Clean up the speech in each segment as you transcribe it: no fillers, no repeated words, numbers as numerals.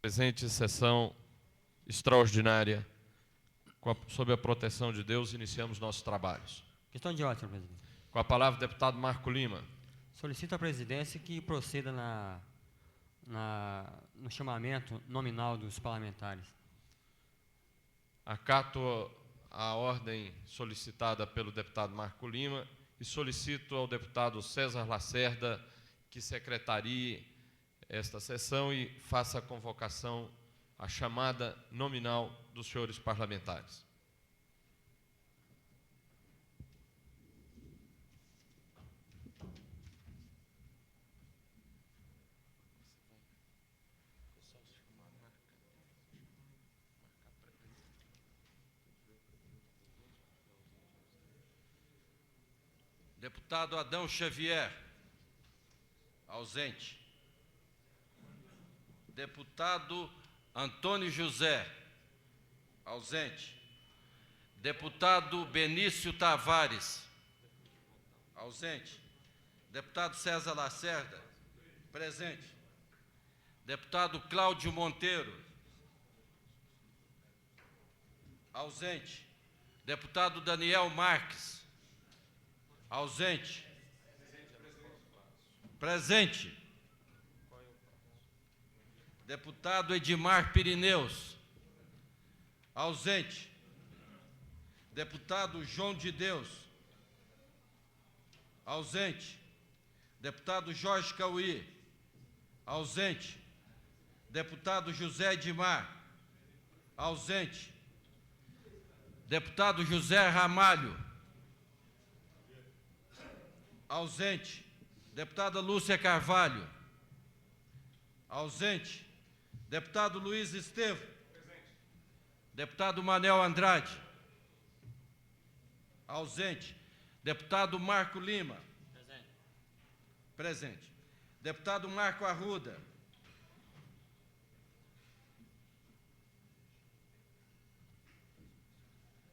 Presente sessão extraordinária, sob a proteção de Deus, iniciamos nossos trabalhos. Questão de ordem, senhor presidente. Com a palavra, o deputado Marco Lima. Solicito à presidência que proceda no chamamento nominal dos parlamentares. Acato a ordem solicitada pelo deputado Marco Lima e solicito ao deputado César Lacerda que secretarie esta sessão e faça a convocação, a chamada nominal dos senhores parlamentares. Deputado Adão Xavier, ausente. Deputado Antônio José, ausente. Deputado Benício Tavares, ausente. Deputado César Lacerda, presente. Deputado Cláudio Monteiro, ausente. Deputado Daniel Marques, ausente. Presente. Deputado Edmar Pirineus, ausente. Deputado João de Deus, ausente. Deputado Jorge Cauí, ausente. Deputado José Edmar, ausente. Deputado José Ramalho, ausente. Deputada Lúcia Carvalho, ausente. Deputado Luiz Estevo, presente. Deputado Manel Andrade, ausente. Deputado Marco Lima, presente. Presente. Deputado Marco Arruda,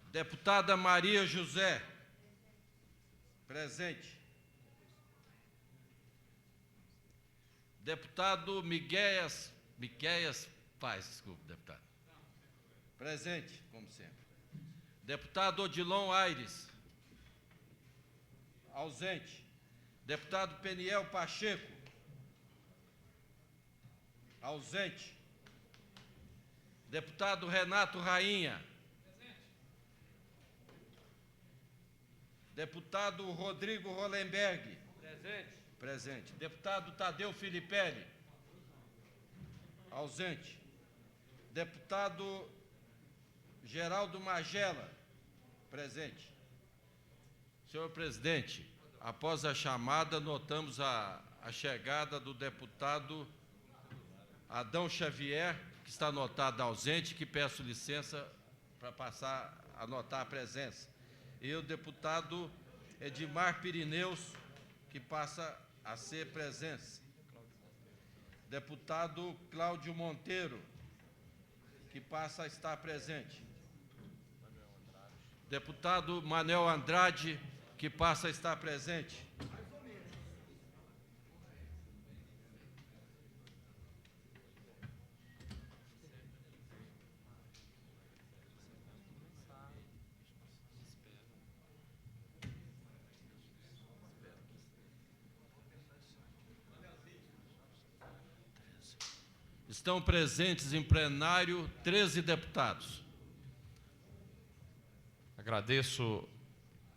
deputada Maria José, presente. Deputado Miqueias Paz, desculpe, deputado. Presente, como sempre. Deputado Odilon Aires, ausente. Deputado Peniel Pacheco, ausente. Deputado Renato Rainha, presente. Deputado Rodrigo Hollenberg, presente. Presente. Deputado Tadeu Filipelli, ausente. Deputado Geraldo Magela, presente. Senhor presidente, após a chamada, notamos a chegada do deputado Adão Xavier, que está anotado ausente, que peço licença para passar a anotar a presença. E o deputado Edmar Pirineus, que passa a ser presença. Deputado Cláudio Monteiro, que passa a estar presente. Deputado Manel Andrade, que passa a estar presente. Estão presentes em plenário 13 deputados. Agradeço,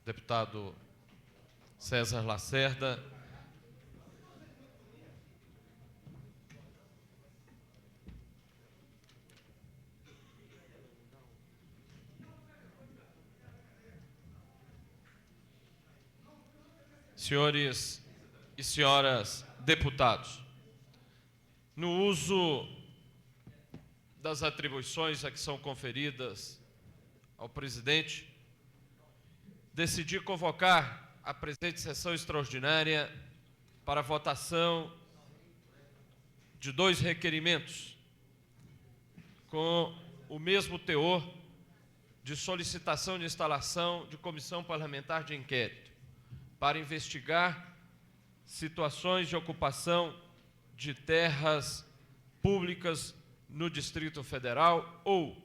deputado César Lacerda. Senhores e senhoras deputados, no uso das atribuições a que são conferidas ao presidente, decidi convocar a presente sessão extraordinária para a votação de 2 requerimentos com o mesmo teor de solicitação de instalação de comissão parlamentar de inquérito para investigar situações de ocupação de terras públicas no Distrito Federal ou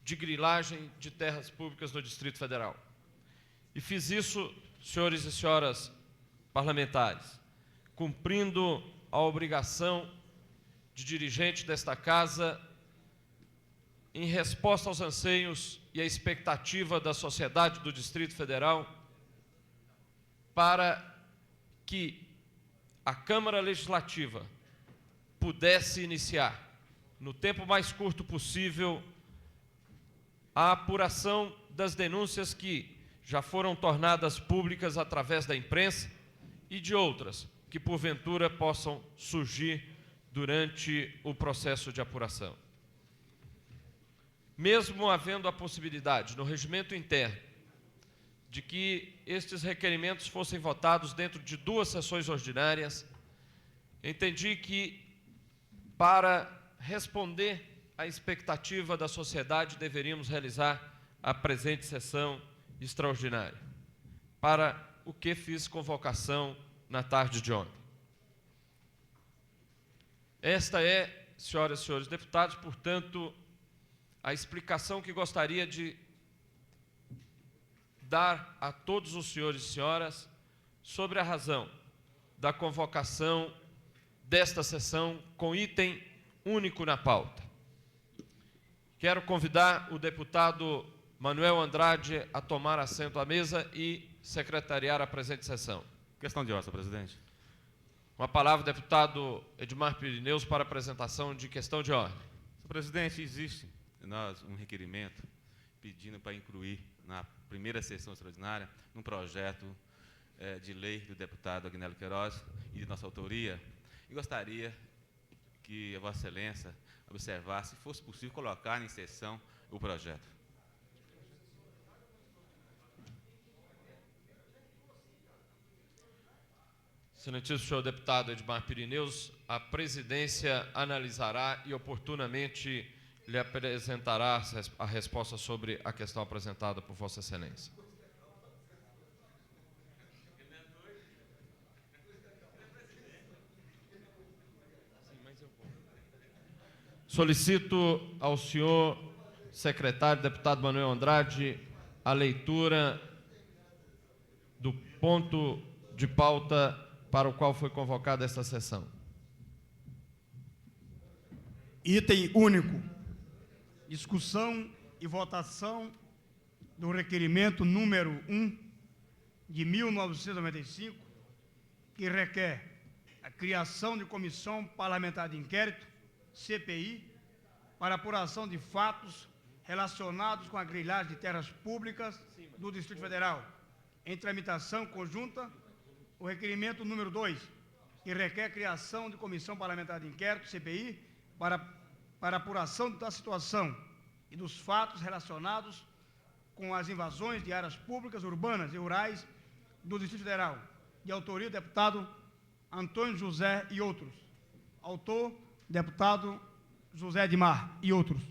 de grilagem de terras públicas no Distrito Federal. E fiz isso, senhores e senhoras parlamentares, cumprindo a obrigação de dirigente desta Casa em resposta aos anseios e à expectativa da sociedade do Distrito Federal para que a Câmara Legislativa pudesse iniciar, no tempo mais curto possível, a apuração das denúncias que já foram tornadas públicas através da imprensa e de outras que, porventura, possam surgir durante o processo de apuração. Mesmo havendo a possibilidade, no regimento interno, de que estes requerimentos fossem votados dentro de 2 sessões ordinárias, entendi que, para responder à expectativa da sociedade, deveríamos realizar a presente sessão extraordinária, para o que fiz convocação na tarde de ontem. Esta é, senhoras e senhores deputados, portanto, a explicação que gostaria de dar a todos os senhores e senhoras sobre a razão da convocação desta sessão com item único na pauta. Quero convidar o deputado Manuel Andrade a tomar assento à mesa e secretariar a presente sessão. Questão de ordem, senhor presidente. Com a palavra, o deputado Edmar Pirineus para apresentação de questão de ordem. Senhor presidente, existe um requerimento pedindo para incluir na primeira sessão extraordinária um projeto de lei do deputado Agnello Queiroz e de nossa autoria, e gostaria que a Vossa Excelência observasse, se fosse possível, colocar em sessão o projeto. Excelentíssimo senhor deputado Edmar Pirineus, a presidência analisará e oportunamente lhe apresentará a resposta sobre a questão apresentada por Vossa Excelência. Solicito ao senhor secretário, deputado Manuel Andrade, a leitura do ponto de pauta para o qual foi convocada esta sessão. Item único. Discussão e votação do requerimento número 1 de 1995, que requer a criação de comissão parlamentar de inquérito, CPI, para apuração de fatos relacionados com a grilagem de terras públicas do Distrito Federal. Em tramitação conjunta, o requerimento número 2, que requer a criação de comissão parlamentar de inquérito, CPI, para apuração da situação e dos fatos relacionados com as invasões de áreas públicas, urbanas e rurais do Distrito Federal, de autoria do deputado Antônio José e outros. Autor, deputado José Edmar e outros.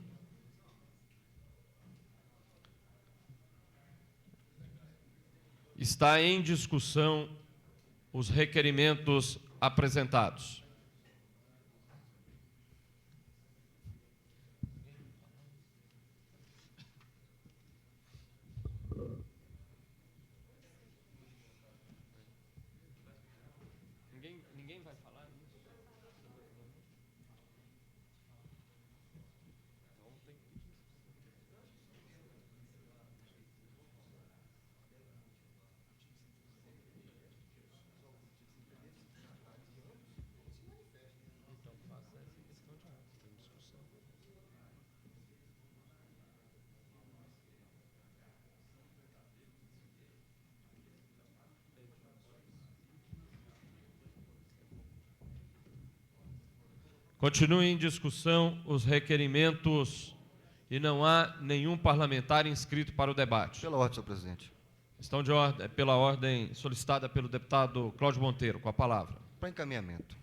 Está em discussão os requerimentos apresentados. Ninguém vai falar isso? Continue em discussão os requerimentos e não há nenhum parlamentar inscrito para o debate. Pela ordem, senhor presidente. Questão de ordem, pela ordem solicitada pelo deputado Cláudio Monteiro, com a palavra. Para encaminhamento.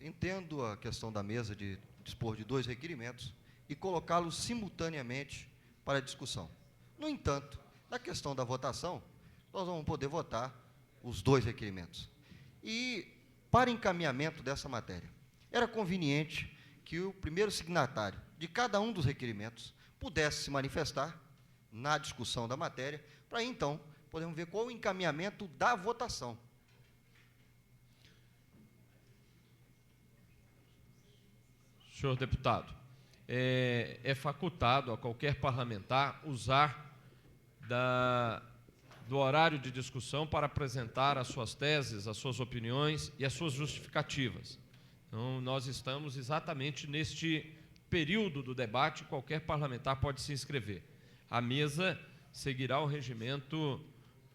Entendo a questão da mesa de dispor de 2 requerimentos e colocá-los simultaneamente para discussão. No entanto, na questão da votação, nós vamos poder votar os 2 requerimentos. E, para encaminhamento dessa matéria, era conveniente que o primeiro signatário de cada um dos requerimentos pudesse se manifestar na discussão da matéria, para aí, então, podermos ver qual o encaminhamento da votação. Senhor deputado, é facultado a qualquer parlamentar usar do horário de discussão para apresentar as suas teses, as suas opiniões e as suas justificativas. Então, nós estamos exatamente neste período do debate, qualquer parlamentar pode se inscrever. A mesa seguirá o regimento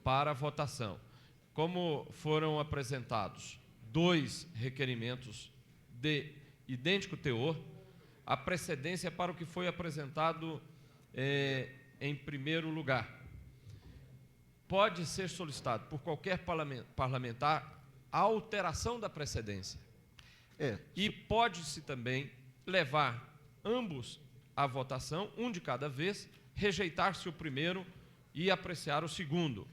para a votação. Como foram apresentados 2 requerimentos de idêntico teor, a precedência é para o que foi apresentado em primeiro lugar. Pode ser solicitado por qualquer parlamentar a alteração da precedência. E pode-se também levar ambos à votação, um de cada vez, rejeitar-se o primeiro e apreciar o segundo.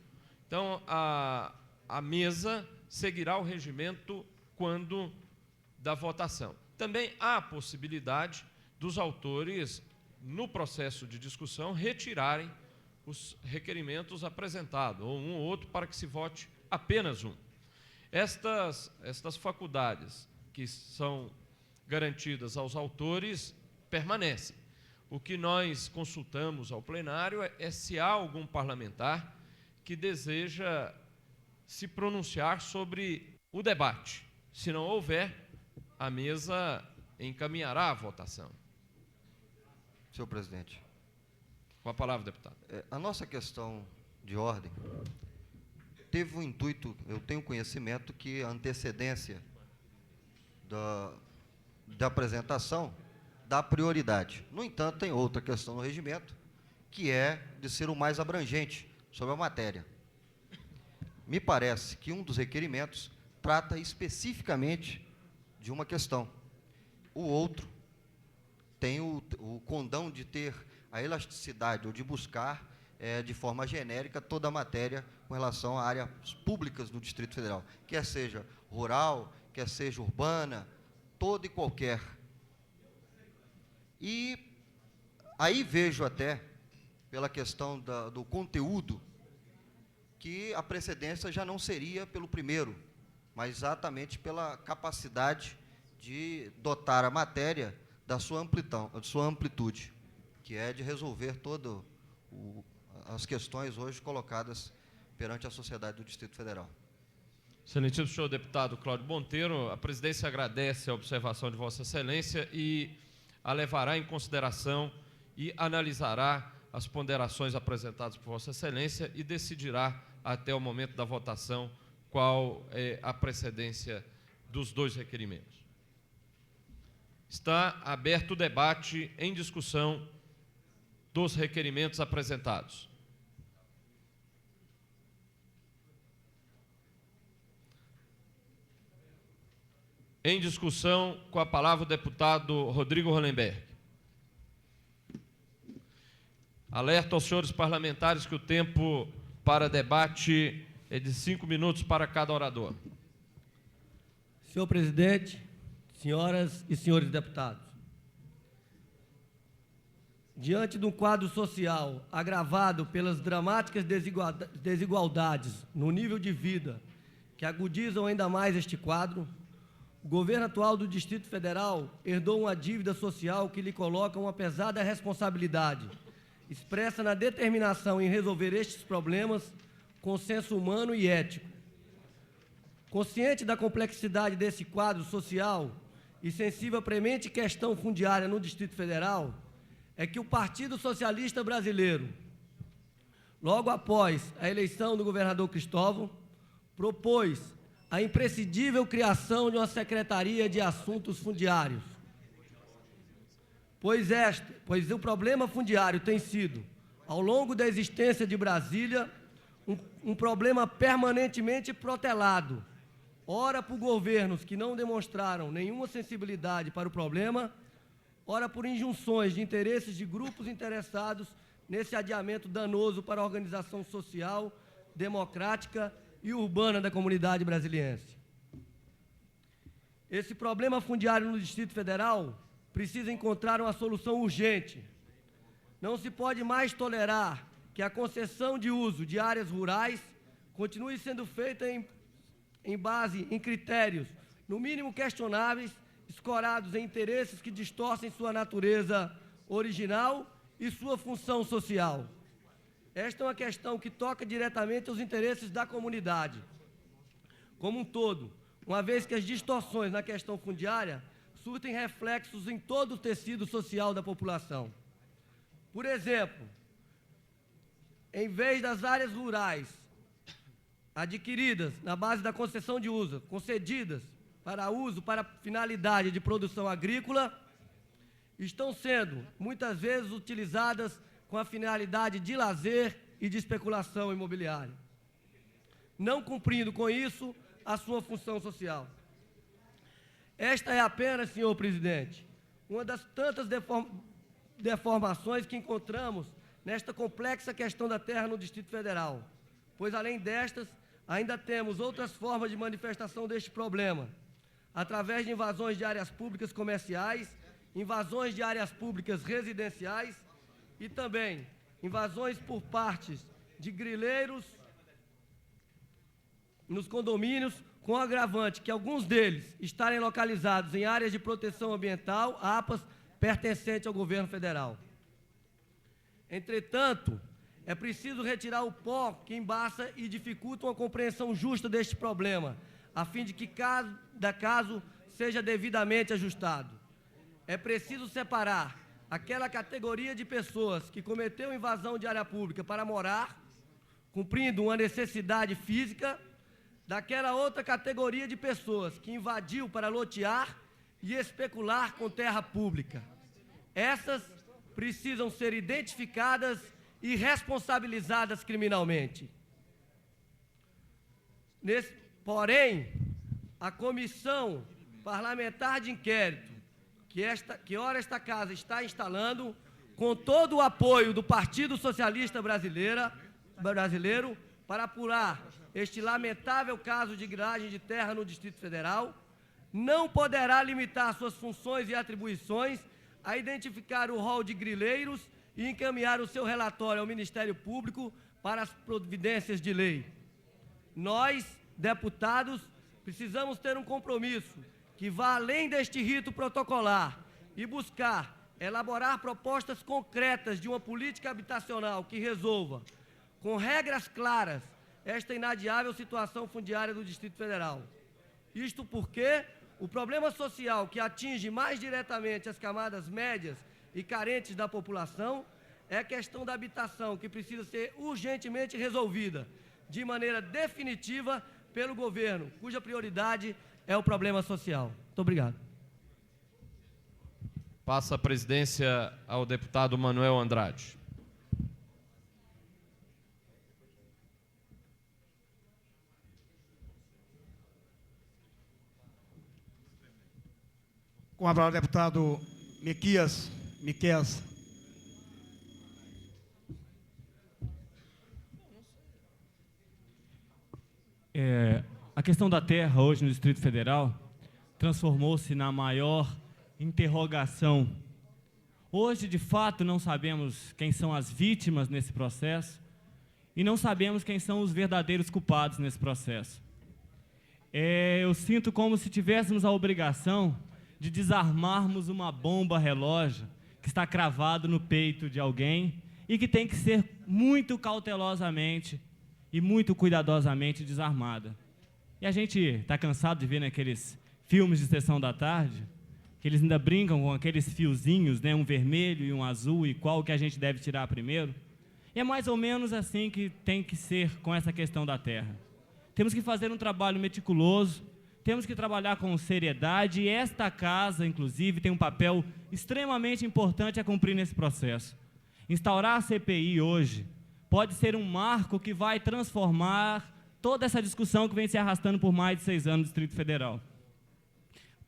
Então, a mesa seguirá o regimento quando da votação. Também há a possibilidade dos autores, no processo de discussão, retirarem os requerimentos apresentados, ou um ou outro, para que se vote apenas um. Estas faculdades que são garantidas aos autores permanecem. O que nós consultamos ao plenário é se há algum parlamentar que deseja se pronunciar sobre o debate. Se não houver, a mesa encaminhará a votação. Senhor presidente. Com a palavra, deputado. A nossa questão de ordem teve o intuito, eu tenho conhecimento que a antecedência da apresentação dá prioridade. No entanto, tem outra questão no regimento, que é de ser o mais abrangente sobre a matéria. Me parece que um dos requerimentos trata especificamente de uma questão. O outro tem o condão de ter a elasticidade ou de buscar, de forma genérica, toda a matéria com relação a áreas públicas do Distrito Federal, quer seja rural, quer seja urbana, toda e qualquer. E aí vejo até, pela questão do conteúdo, que a precedência já não seria pelo primeiro, mas exatamente pela capacidade de dotar a matéria da sua amplitude, que é de resolver todas as questões hoje colocadas perante a sociedade do Distrito Federal. Excelentíssimo senhor deputado Cláudio Monteiro, a presidência agradece a observação de Vossa Excelência e a levará em consideração e analisará as ponderações apresentadas por Vossa Excelência e decidirá, até o momento da votação, qual é a precedência dos 2 requerimentos. Está aberto o debate em discussão dos requerimentos apresentados. Em discussão, com a palavra o deputado Rodrigo Hollenberg. Alerto aos senhores parlamentares que o tempo para debate é de 5 minutos para cada orador. Senhor presidente, senhoras e senhores deputados, diante de um quadro social agravado pelas dramáticas desigualdades no nível de vida que agudizam ainda mais este quadro, o governo atual do Distrito Federal herdou uma dívida social que lhe coloca uma pesada responsabilidade, expressa na determinação em resolver estes problemas com senso humano e ético. Consciente da complexidade desse quadro social e sensível à premente questão fundiária no Distrito Federal, é que o Partido Socialista Brasileiro, logo após a eleição do governador Cristóvão, propôs a imprescindível criação de uma Secretaria de Assuntos Fundiários, pois o problema fundiário tem sido, ao longo da existência de Brasília, um problema permanentemente protelado, ora por governos que não demonstraram nenhuma sensibilidade para o problema, ora por injunções de interesses de grupos interessados nesse adiamento danoso para a organização social, democrática e urbana da comunidade brasiliense. Esse problema fundiário no Distrito Federal precisa encontrar uma solução urgente. Não se pode mais tolerar que a concessão de uso de áreas rurais continue sendo feita em base em critérios, no mínimo questionáveis, escorados em interesses que distorcem sua natureza original e sua função social. Esta é uma questão que toca diretamente aos interesses da comunidade como um todo, uma vez que as distorções na questão fundiária surtem reflexos em todo o tecido social da população. Por exemplo, em vez das áreas rurais adquiridas na base da concessão de uso, concedidas para uso para finalidade de produção agrícola, estão sendo, muitas vezes, utilizadas com a finalidade de lazer e de especulação imobiliária, não cumprindo com isso a sua função social. Esta é apenas, senhor presidente, uma das tantas deformações que encontramos nesta complexa questão da terra no Distrito Federal, pois, além destas, ainda temos outras formas de manifestação deste problema, através de invasões de áreas públicas comerciais, invasões de áreas públicas residenciais e também invasões por partes de grileiros nos condomínios, com agravante que alguns deles estarem localizados em áreas de proteção ambiental, APAS, pertencentes ao governo federal. Entretanto, é preciso retirar o pó que embaça e dificulta uma compreensão justa deste problema, a fim de que cada caso seja devidamente ajustado. É preciso separar aquela categoria de pessoas que cometeu invasão de área pública para morar, cumprindo uma necessidade física, daquela outra categoria de pessoas que invadiu para lotear e especular com terra pública. Essas precisam ser identificadas e responsabilizadas criminalmente. Porém, a comissão parlamentar de inquérito que ora esta casa está instalando, com todo o apoio do Partido Socialista Brasileiro, para apurar este lamentável caso de grilagem de terra no Distrito Federal, não poderá limitar suas funções e atribuições a identificar o rol de grileiros e encaminhar o seu relatório ao Ministério Público para as providências de lei. Nós, deputados, precisamos ter um compromisso que vá além deste rito protocolar e buscar elaborar propostas concretas de uma política habitacional que resolva, com regras claras, esta inadiável situação fundiária do Distrito Federal. Isto porque o problema social que atinge mais diretamente as camadas médias e carentes da população é a questão da habitação, que precisa ser urgentemente resolvida de maneira definitiva pelo governo, cuja prioridade é o problema social. Muito obrigado. Passa a presidência ao deputado Manuel Andrade. Com a palavra, deputado Miqueias. A questão da terra hoje no Distrito Federal transformou-se na maior interrogação. Hoje, de fato, não sabemos quem são as vítimas nesse processo e não sabemos quem são os verdadeiros culpados nesse processo. Eu sinto como se tivéssemos a obrigação de desarmarmos uma bomba relógio que está cravado no peito de alguém e que tem que ser muito cautelosamente e muito cuidadosamente desarmada. E a gente está cansado de ver naqueles filmes de sessão da tarde, que eles ainda brincam com aqueles fiozinhos, né, um vermelho e um azul, e qual que a gente deve tirar primeiro. E é mais ou menos assim que tem que ser com essa questão da terra. Temos que fazer um trabalho meticuloso, temos que trabalhar com seriedade, e esta casa, inclusive, tem um papel extremamente importante a cumprir nesse processo. Instaurar a CPI hoje pode ser um marco que vai transformar toda essa discussão que vem se arrastando por mais de 6 anos no Distrito Federal.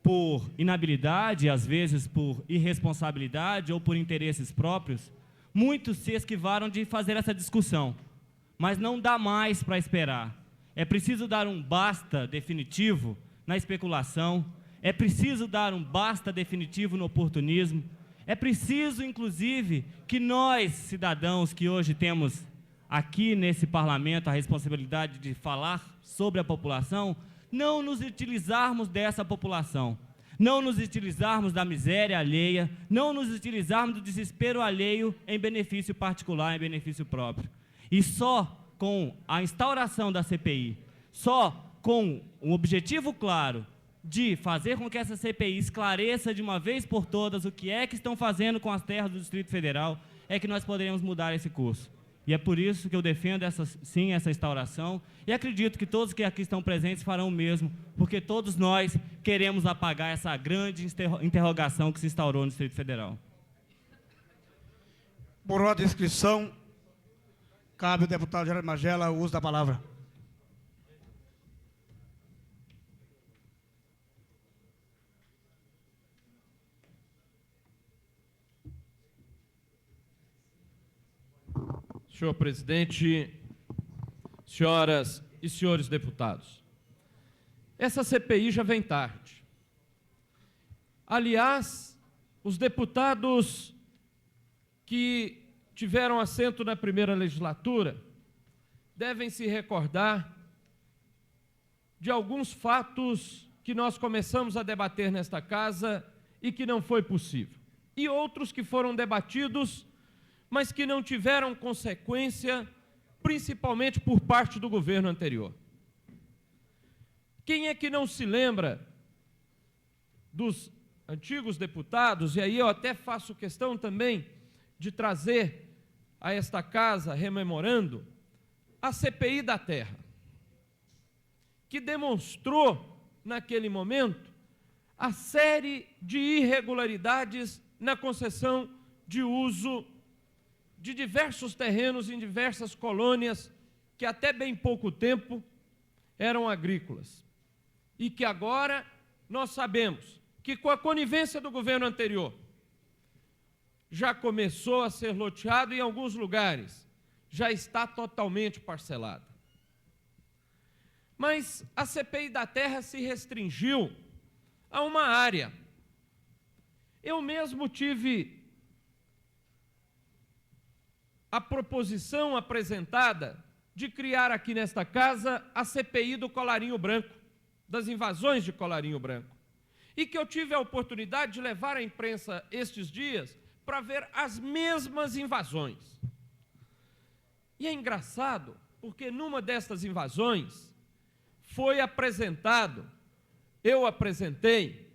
Por inabilidade, às vezes por irresponsabilidade ou por interesses próprios, muitos se esquivaram de fazer essa discussão. Mas não dá mais para esperar. É preciso dar um basta definitivo na especulação, É preciso dar um basta definitivo no oportunismo. É preciso, inclusive, que nós, cidadãos que hoje temos aqui nesse parlamento a responsabilidade de falar sobre a população, não nos utilizarmos dessa população, não nos utilizarmos da miséria alheia, não nos utilizarmos do desespero alheio em benefício particular, em benefício próprio. E só com a instauração da CPI, só com um objetivo claro de fazer com que essa CPI esclareça de uma vez por todas o que é que estão fazendo com as terras do Distrito Federal, é que nós poderemos mudar esse curso. E é por isso que eu defendo sim essa instauração, e acredito que todos que aqui estão presentes farão o mesmo, porque todos nós queremos apagar essa grande interrogação que se instaurou no Distrito Federal. Por ordem de inscrição, cabe ao deputado Geraldo Magela o uso da palavra. Senhor presidente, senhoras e senhores deputados, essa CPI já vem tarde. Aliás, os deputados que tiveram assento na primeira legislatura devem se recordar de alguns fatos que nós começamos a debater nesta casa e que não foi possível, e outros que foram debatidos, mas que não tiveram consequência, principalmente por parte do governo anterior. Quem é que não se lembra dos antigos deputados, e aí eu até faço questão também de trazer a esta casa, rememorando, a CPI da Terra, que demonstrou, naquele momento, a série de irregularidades na concessão de uso de diversos terrenos em diversas colônias que até bem pouco tempo eram agrícolas. E que agora nós sabemos que, com a conivência do governo anterior, já começou a ser loteado e em alguns lugares já está totalmente parcelado. Mas a CPI da Terra se restringiu a uma área. Eu mesmo tive a proposição apresentada de criar aqui nesta casa a CPI do Colarinho Branco, das invasões de Colarinho Branco, e que eu tive a oportunidade de levar à imprensa estes dias para ver as mesmas invasões. E é engraçado, porque numa destas invasões foi apresentado, eu apresentei,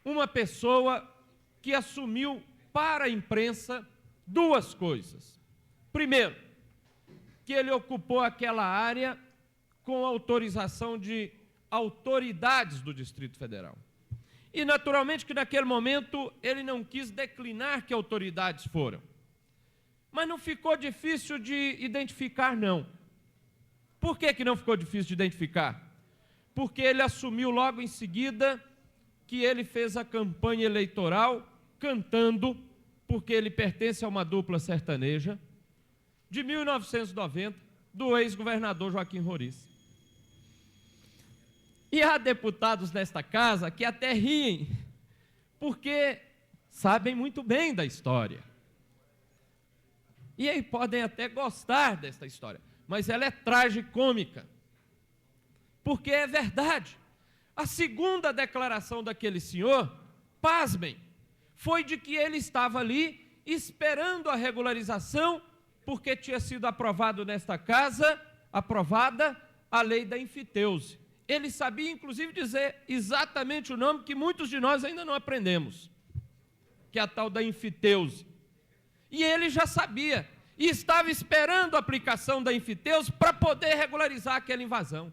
uma pessoa que assumiu para a imprensa duas coisas. Primeiro, que ele ocupou aquela área com autorização de autoridades do Distrito Federal. E, naturalmente, que naquele momento ele não quis declinar que autoridades foram. Mas não ficou difícil de identificar, não. Por que não ficou difícil de identificar? Porque ele assumiu logo em seguida que ele fez a campanha eleitoral cantando, porque ele pertence a uma dupla sertaneja, de 1990, do ex-governador Joaquim Roriz. E há deputados nesta casa que até riem, porque sabem muito bem da história. E aí podem até gostar desta história, mas ela é tragicômica, porque é verdade. A segunda declaração daquele senhor, pasmem, foi de que ele estava ali esperando a regularização, porque tinha sido aprovado nesta casa, aprovada a lei da enfiteuse. Ele sabia, inclusive, dizer exatamente o nome que muitos de nós ainda não aprendemos, que é a tal da enfiteuse. E ele já sabia, e estava esperando a aplicação da enfiteuse para poder regularizar aquela invasão.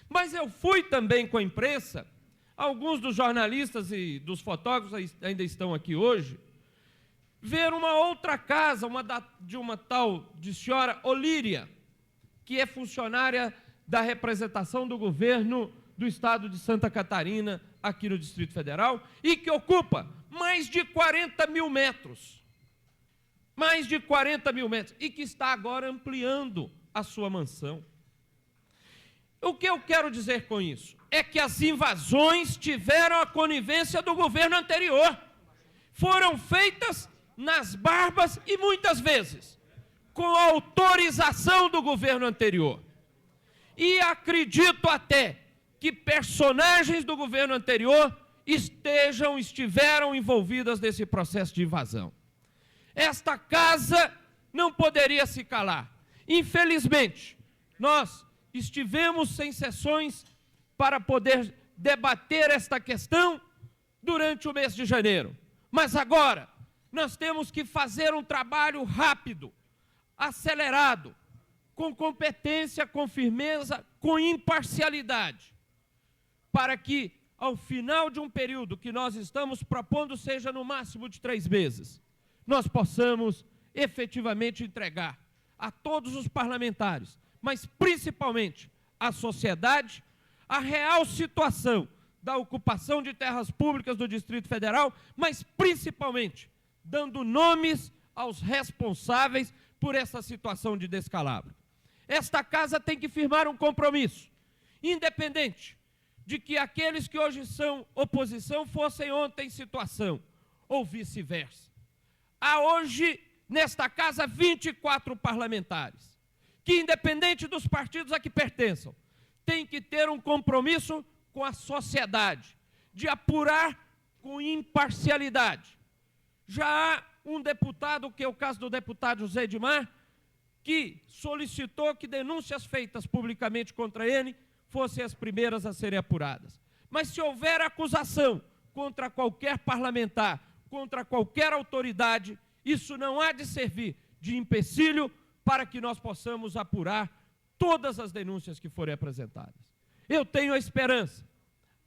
Mas eu fui também com a imprensa, alguns dos jornalistas e dos fotógrafos ainda estão aqui hoje, ver uma outra casa, de uma tal de senhora Olíria, que é funcionária da representação do governo do estado de Santa Catarina, aqui no Distrito Federal, e que ocupa mais de 40 mil metros. Mais de 40 mil metros, e que está agora ampliando a sua mansão. O que eu quero dizer com isso? é que as invasões tiveram a conivência do governo anterior. Foram feitas nas barbas e muitas vezes com a autorização do governo anterior. E acredito até que personagens do governo anterior estiveram envolvidas nesse processo de invasão. Esta casa não poderia se calar. Infelizmente, nós estivemos sem sessões para poder debater esta questão durante o mês de janeiro. Mas agora, nós temos que fazer um trabalho rápido, acelerado, com competência, com firmeza, com imparcialidade, para que, ao final de um período que nós estamos propondo, seja no máximo de 3 meses, nós possamos efetivamente entregar a todos os parlamentares, mas principalmente à sociedade, a real situação da ocupação de terras públicas do Distrito Federal, mas principalmente dando nomes aos responsáveis por essa situação de descalabro. Esta casa tem que firmar um compromisso, independente de que aqueles que hoje são oposição fossem ontem situação, ou vice-versa. Há hoje, nesta casa, 24 parlamentares, que, independente dos partidos a que pertençam, têm que ter um compromisso com a sociedade, de apurar com imparcialidade. Já há um deputado, que é o caso do deputado José Edmar, que solicitou que denúncias feitas publicamente contra ele fossem as primeiras a serem apuradas. Mas se houver acusação contra qualquer parlamentar, contra qualquer autoridade, isso não há de servir de empecilho para que nós possamos apurar todas as denúncias que forem apresentadas. Eu tenho a esperança,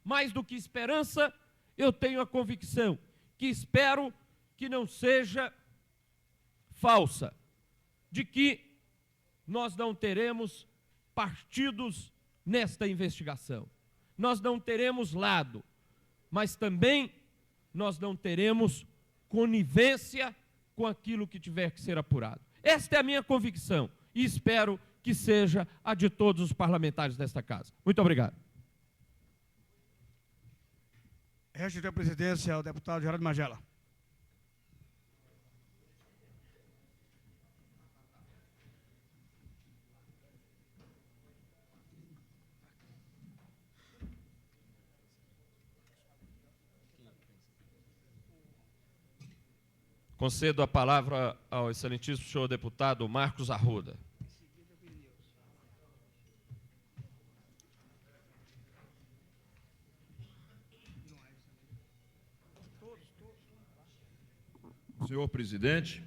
mais do que esperança, eu tenho a convicção, que espero que não seja falsa, de que nós não teremos partidos nesta investigação. Nós não teremos lado, mas também nós não teremos conivência com aquilo que tiver que ser apurado. Esta é a minha convicção e espero que seja a de todos os parlamentares desta casa. Muito obrigado. Resto da presidência ao deputado Geraldo Magela. Concedo a palavra ao excelentíssimo senhor deputado Marcos Arruda. Senhor presidente,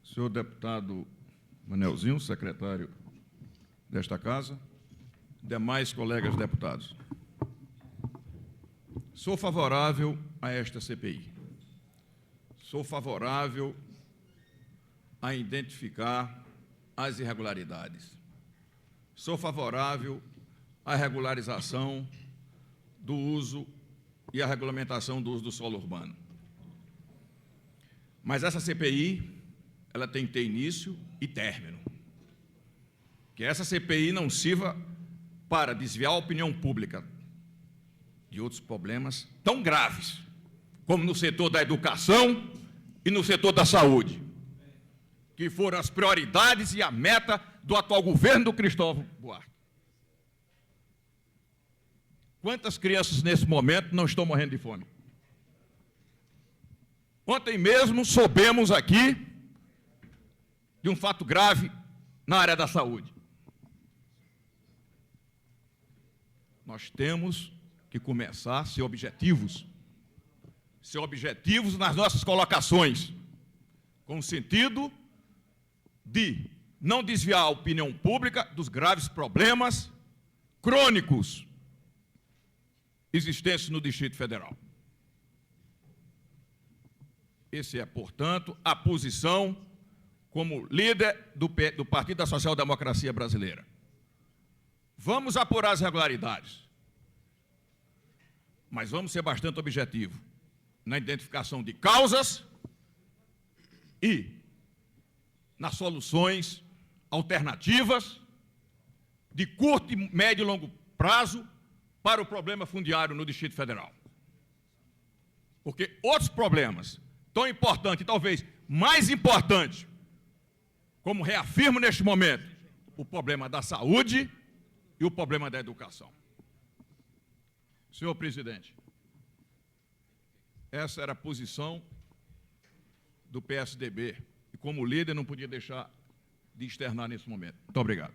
senhor deputado Manelzinho, secretário desta casa, demais colegas deputados. Sou favorável a esta CPI. Sou favorável a identificar as irregularidades. Sou favorável à regularização do uso e à regulamentação do uso do solo urbano. Mas essa CPI, ela tem que ter início e término. Que essa CPI não sirva para desviar a opinião pública de outros problemas tão graves, como no setor da educação e no setor da saúde, que foram as prioridades e a meta do atual governo do Cristóvão Buarque. Quantas crianças nesse momento não estão morrendo de fome? Ontem mesmo soubemos aqui de um fato grave na área da saúde. Nós temos que começar a ser objetivos nas nossas colocações, com o sentido de não desviar a opinião pública dos graves problemas crônicos existentes no Distrito Federal. Essa é, portanto, a posição como líder do Partido da Social Democracia Brasileira. Vamos apurar as irregularidades, mas vamos ser bastante objetivos na identificação de causas e nas soluções alternativas de curto, médio e longo prazo para o problema fundiário no Distrito Federal. Porque outros problemas, tão importantes, talvez mais importantes, como reafirmo neste momento, o problema da saúde e o problema da educação. Senhor presidente, essa era a posição do PSDB, e como líder não podia deixar de externar nesse momento. Muito obrigado.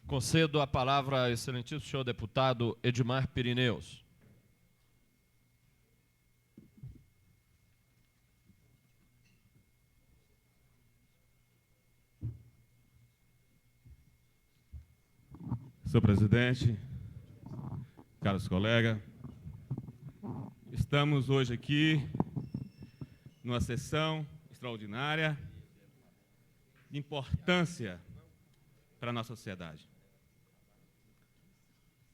Concedo a palavra ao excelentíssimo senhor deputado Edmar Pirineus. Senhor presidente, caros colegas, estamos hoje aqui numa sessão extraordinária de importância para a nossa sociedade.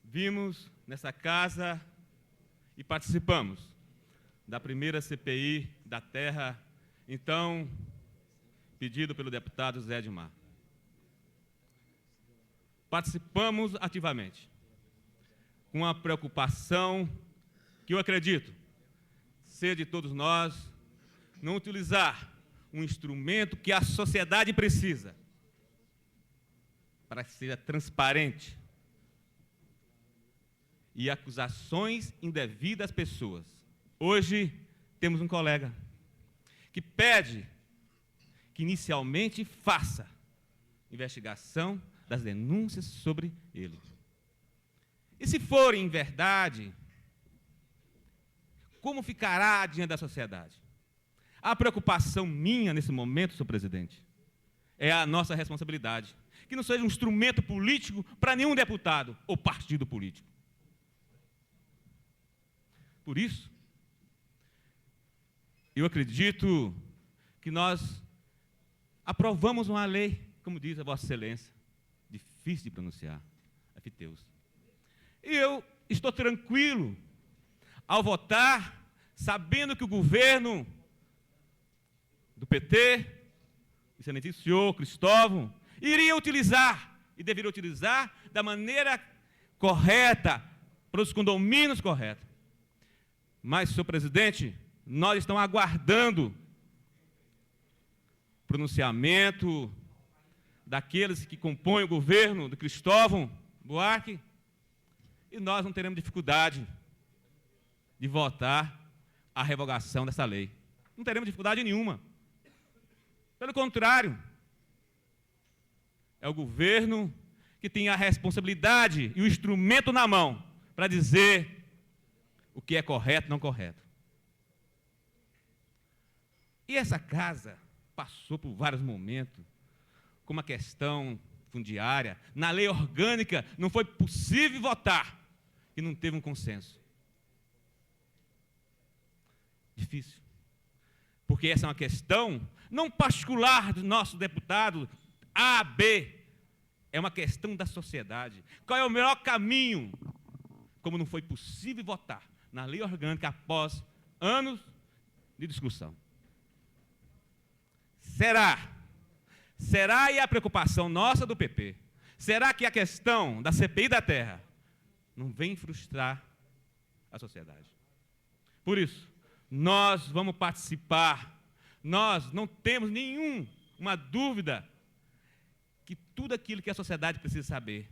Vimos nessa casa e participamos da primeira CPI da Terra, então pedido pelo deputado Zé Edmar. Participamos ativamente, com a preocupação que eu acredito ser de todos nós, não utilizar um instrumento que a sociedade precisa para que seja transparente e acusações indevidas às pessoas. Hoje temos um colega que pede que inicialmente faça investigação das denúncias sobre ele. E se forem verdade, como ficará diante da sociedade? A preocupação minha nesse momento, senhor presidente, é a nossa responsabilidade, que não seja um instrumento político para nenhum deputado ou partido político. Por isso, eu acredito que nós aprovamos uma lei, como diz a Vossa Excelência, difícil de pronunciar, FTEUS. E eu estou tranquilo ao votar, sabendo que o governo do PT, o excelentíssimo senhor Cristóvão, iria utilizar, e deveria utilizar, da maneira correta, para os condomínios corretos. Mas, senhor presidente, nós estamos aguardando o pronunciamento daqueles que compõem o governo do Cristóvão Buarque, e nós não teremos dificuldade de votar a revogação dessa lei. Não teremos dificuldade nenhuma. Pelo contrário, é o governo que tem a responsabilidade e o instrumento na mão para dizer o que é correto e não correto. E essa casa passou por vários momentos, como a questão fundiária. Na lei orgânica não foi possível votar e não teve um consenso. Difícil. Porque essa é uma questão não particular do nosso deputado A, B. É uma questão da sociedade. Qual é o melhor caminho? Como não foi possível votar na lei orgânica após anos de discussão. Será e a preocupação nossa do PP, será que a questão da CPI da Terra não vem frustrar a sociedade? Por isso, nós vamos participar, nós não temos nenhuma dúvida que tudo aquilo que a sociedade precisa saber,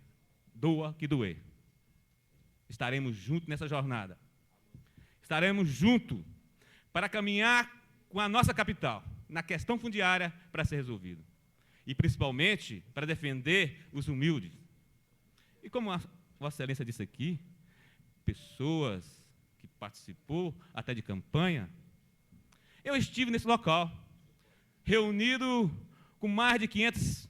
doa que doer. Estaremos juntos nessa jornada. Estaremos juntos para caminhar com a nossa capital, na questão fundiária, para ser resolvido. E, principalmente, para defender os humildes. E como a Vossa Excelência disse aqui, pessoas que participou até de campanha, eu estive nesse local, reunido com mais de 500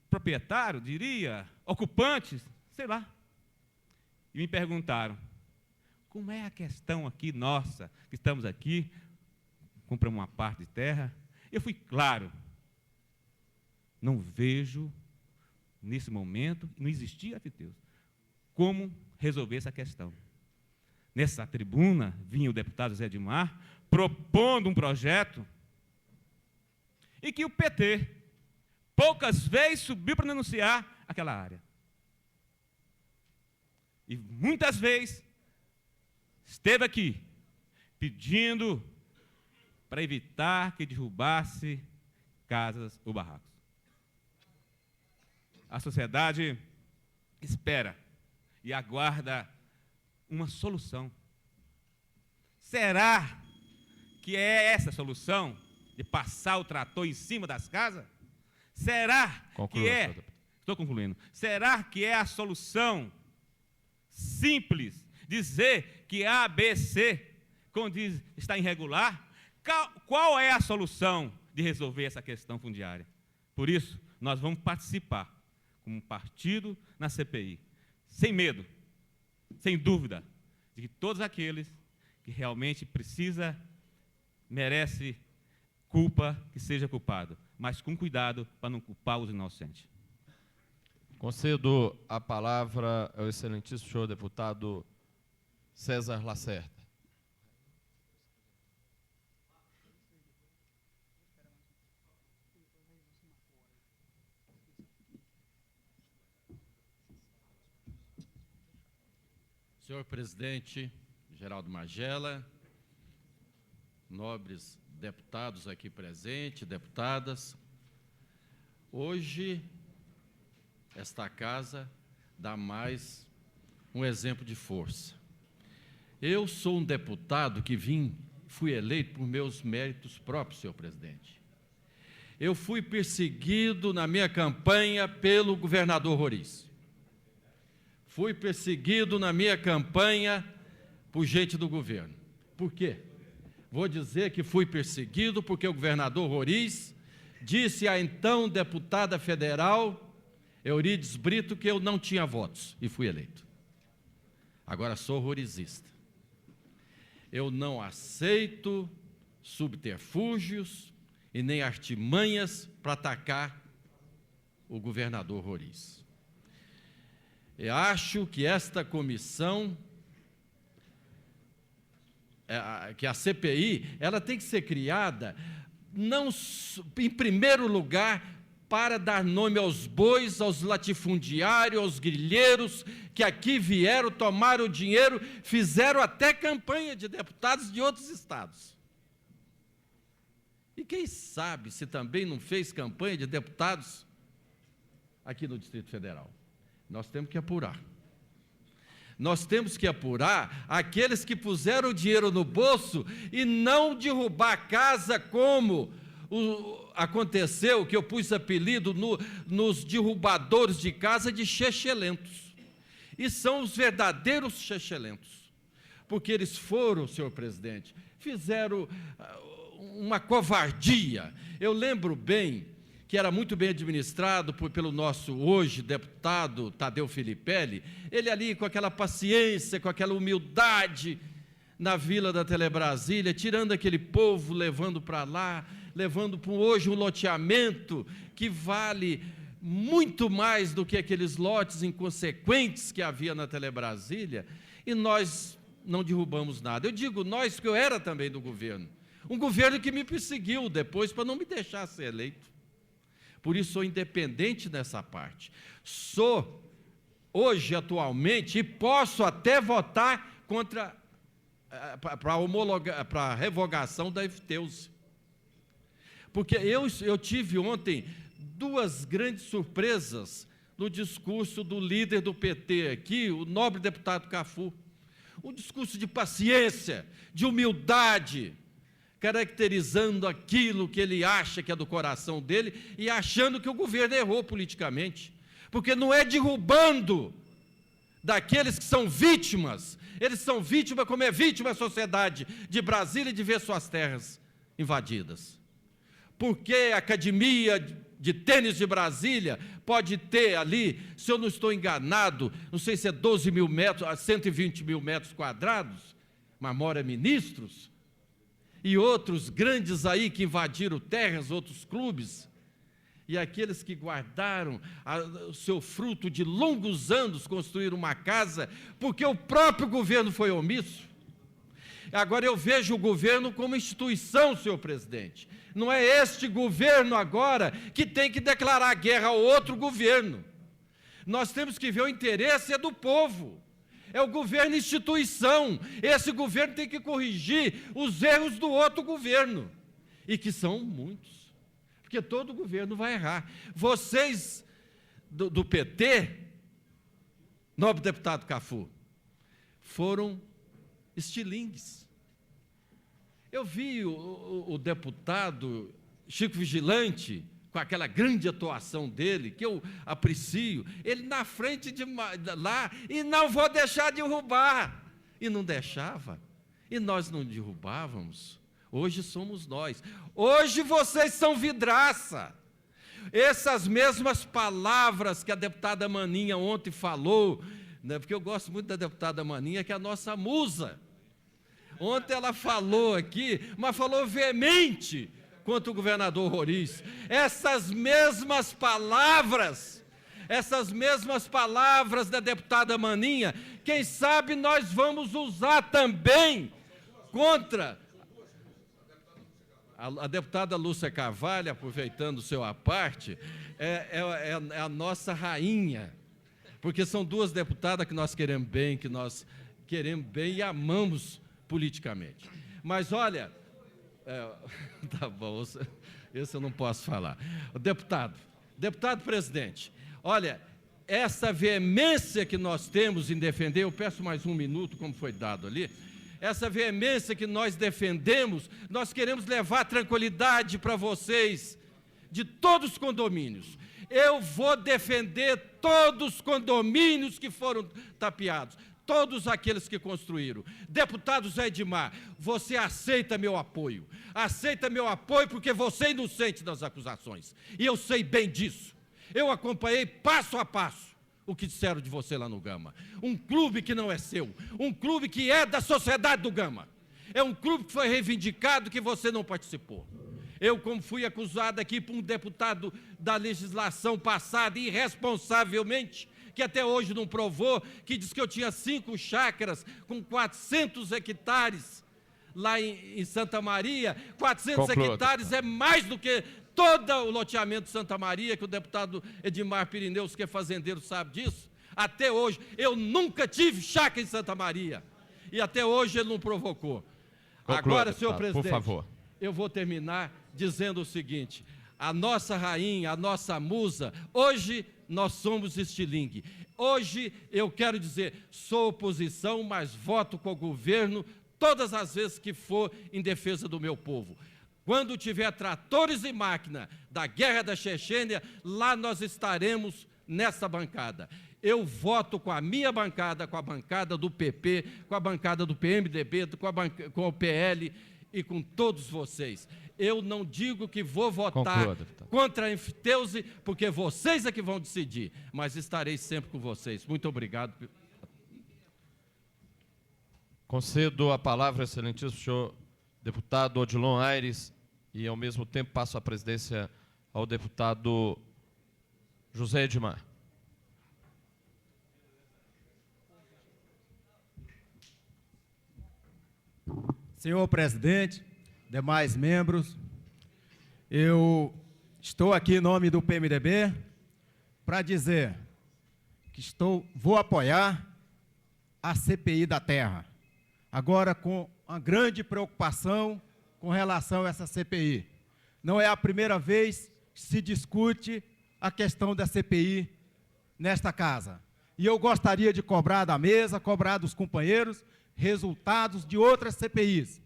proprietários, diria, ocupantes, sei lá. E me perguntaram, como é a questão aqui nossa, que estamos aqui, compramos uma parte de terra. Eu fui claro, não vejo, nesse momento, não existia FTEUS, como resolver essa questão. Nessa tribuna, vinha o deputado Zé Edmar, propondo um projeto, e que o PT poucas vezes subiu para denunciar aquela área. E muitas vezes esteve aqui pedindo para evitar que derrubasse casas ou barracos. A sociedade espera e aguarda uma solução. Será que é essa solução de passar o trator em cima das casas? Será que é? Estou concluindo. Será que é a solução simples dizer que A, B, C, quando diz está irregular? Qual é a solução de resolver essa questão fundiária? Por isso, nós vamos participar como partido na CPI, sem medo, sem dúvida, de que todos aqueles que realmente merece culpa, que seja culpado, mas com cuidado para não culpar os inocentes. Concedo a palavra ao excelentíssimo senhor deputado César Lacerda. Senhor presidente Geraldo Magela, nobres deputados aqui presentes, deputadas, hoje esta casa dá mais um exemplo de força. Eu sou um deputado que fui eleito por meus méritos próprios, senhor presidente. Eu fui perseguido na minha campanha pelo governador Roriz. Fui perseguido na minha campanha por gente do governo. Por quê? Vou dizer que fui perseguido porque o governador Roriz disse à então deputada federal Eurides Brito que eu não tinha votos e fui eleito. Agora sou rorizista. Eu não aceito subterfúgios e nem artimanhas para atacar o governador Roriz. Eu acho que esta comissão, que a CPI, ela tem que ser criada, não, em primeiro lugar, para dar nome aos bois, aos latifundiários, aos grilheiros, que aqui vieram, tomaram o dinheiro, fizeram até campanha de deputados de outros estados. E quem sabe se também não fez campanha de deputados aqui no Distrito Federal. Nós temos que apurar. Nós temos que apurar aqueles que puseram o dinheiro no bolso e não derrubar a casa como aconteceu, que eu pus apelido nos derrubadores de casa de chechelentos. E são os verdadeiros chechelentos. Porque eles foram, senhor presidente, fizeram uma covardia. Eu lembro bem que era muito bem administrado pelo nosso hoje deputado Tadeu Filipelli, ele ali com aquela paciência, com aquela humildade, na Vila da Telebrasília, tirando aquele povo, levando para lá, levando para hoje um loteamento que vale muito mais do que aqueles lotes inconsequentes que havia na Telebrasília, e nós não derrubamos nada. Eu digo nós, porque eu era também do governo, um governo que me perseguiu depois para não me deixar ser eleito. Por isso sou independente nessa parte. Sou, hoje, atualmente, e posso até votar contra, para a revogação da FTEUS. Porque eu tive ontem duas grandes surpresas no discurso do líder do PT aqui, o nobre deputado Cafu. Um discurso de paciência, de humildade, caracterizando aquilo que ele acha que é do coração dele e achando que o governo errou politicamente. Porque não é derrubando daqueles que são vítimas, eles são vítimas como é vítima a sociedade de Brasília de ver suas terras invadidas. Porque a Academia de Tênis de Brasília pode ter ali, se eu não estou enganado, não sei se é 12 mil metros, a 120 mil metros quadrados, mas mora ministros, e outros grandes aí que invadiram terras, outros clubes, e aqueles que guardaram o seu fruto de longos anos, construíram uma casa, porque o próprio governo foi omisso. Agora eu vejo o governo como instituição, senhor presidente. Não é este governo agora que tem que declarar guerra ao outro governo. Nós temos que ver o interesse do povo. É o governo instituição. Esse governo tem que corrigir os erros do outro governo. E que são muitos. Porque todo governo vai errar. Vocês do PT, nobre deputado Cafu, foram estilingues. Eu vi o deputado Chico Vigilante, com aquela grande atuação dele, que eu aprecio, ele na frente de lá, e não vou deixar derrubar. E não deixava. E nós não derrubávamos. Hoje somos nós. Hoje vocês são vidraça. Essas mesmas palavras que a deputada Maninha ontem falou, né, porque eu gosto muito da deputada Maninha, que é a nossa musa. Ontem ela falou aqui, mas falou veemente contra o governador Roriz. Essas mesmas palavras da deputada Maninha, quem sabe nós vamos usar também contra a deputada Lúcia Carvalho, aproveitando o seu à parte, é a nossa rainha, porque são duas deputadas que nós queremos bem e amamos politicamente. Mas olha, tá bom, esse eu não posso falar. Deputado presidente, olha, essa veemência que nós temos em defender, eu peço mais um minuto, como foi dado ali, essa veemência que nós defendemos, nós queremos levar tranquilidade para vocês, de todos os condomínios. Eu vou defender todos os condomínios que foram tapeados, todos aqueles que construíram. Deputado Zé Edmar, você aceita meu apoio. Aceita meu apoio porque você é inocente das acusações. E eu sei bem disso. Eu acompanhei passo a passo o que disseram de você lá no Gama. Um clube que não é seu. Um clube que é da sociedade do Gama. É um clube que foi reivindicado que você não participou. Eu, como fui acusado aqui por um deputado da legislação passada, irresponsavelmente, que até hoje não provou, que diz que eu tinha 5 chácaras com 400 hectares lá em Santa Maria. 400 hectares é mais do que todo o loteamento de Santa Maria, que o deputado Edmar Pirineus, que é fazendeiro, sabe disso. Até hoje, eu nunca tive chácara em Santa Maria. E até hoje ele não provocou. Agora, senhor presidente, por favor. Eu vou terminar dizendo o seguinte: a nossa rainha, a nossa musa, hoje nós somos estilingue. Hoje eu quero dizer, sou oposição, mas voto com o governo todas as vezes que for em defesa do meu povo. Quando tiver tratores e máquina da guerra da Chechênia, lá nós estaremos nessa bancada. Eu voto com a minha bancada, com a bancada do PP, com a bancada do PMDB, com o PL e com todos vocês. Eu não digo que vou votar contra a enfiteuse, porque vocês é que vão decidir, mas estarei sempre com vocês. Muito obrigado. Concedo a palavra, excelentíssimo senhor deputado Odilon Aires, e ao mesmo tempo passo a presidência ao deputado José Edmar. Senhor presidente, demais membros, eu estou aqui em nome do PMDB para dizer que vou apoiar a CPI da Terra, agora com uma grande preocupação com relação a essa CPI. Não é a primeira vez que se discute a questão da CPI nesta casa. E eu gostaria de cobrar da mesa, cobrar dos companheiros, resultados de outras CPIs.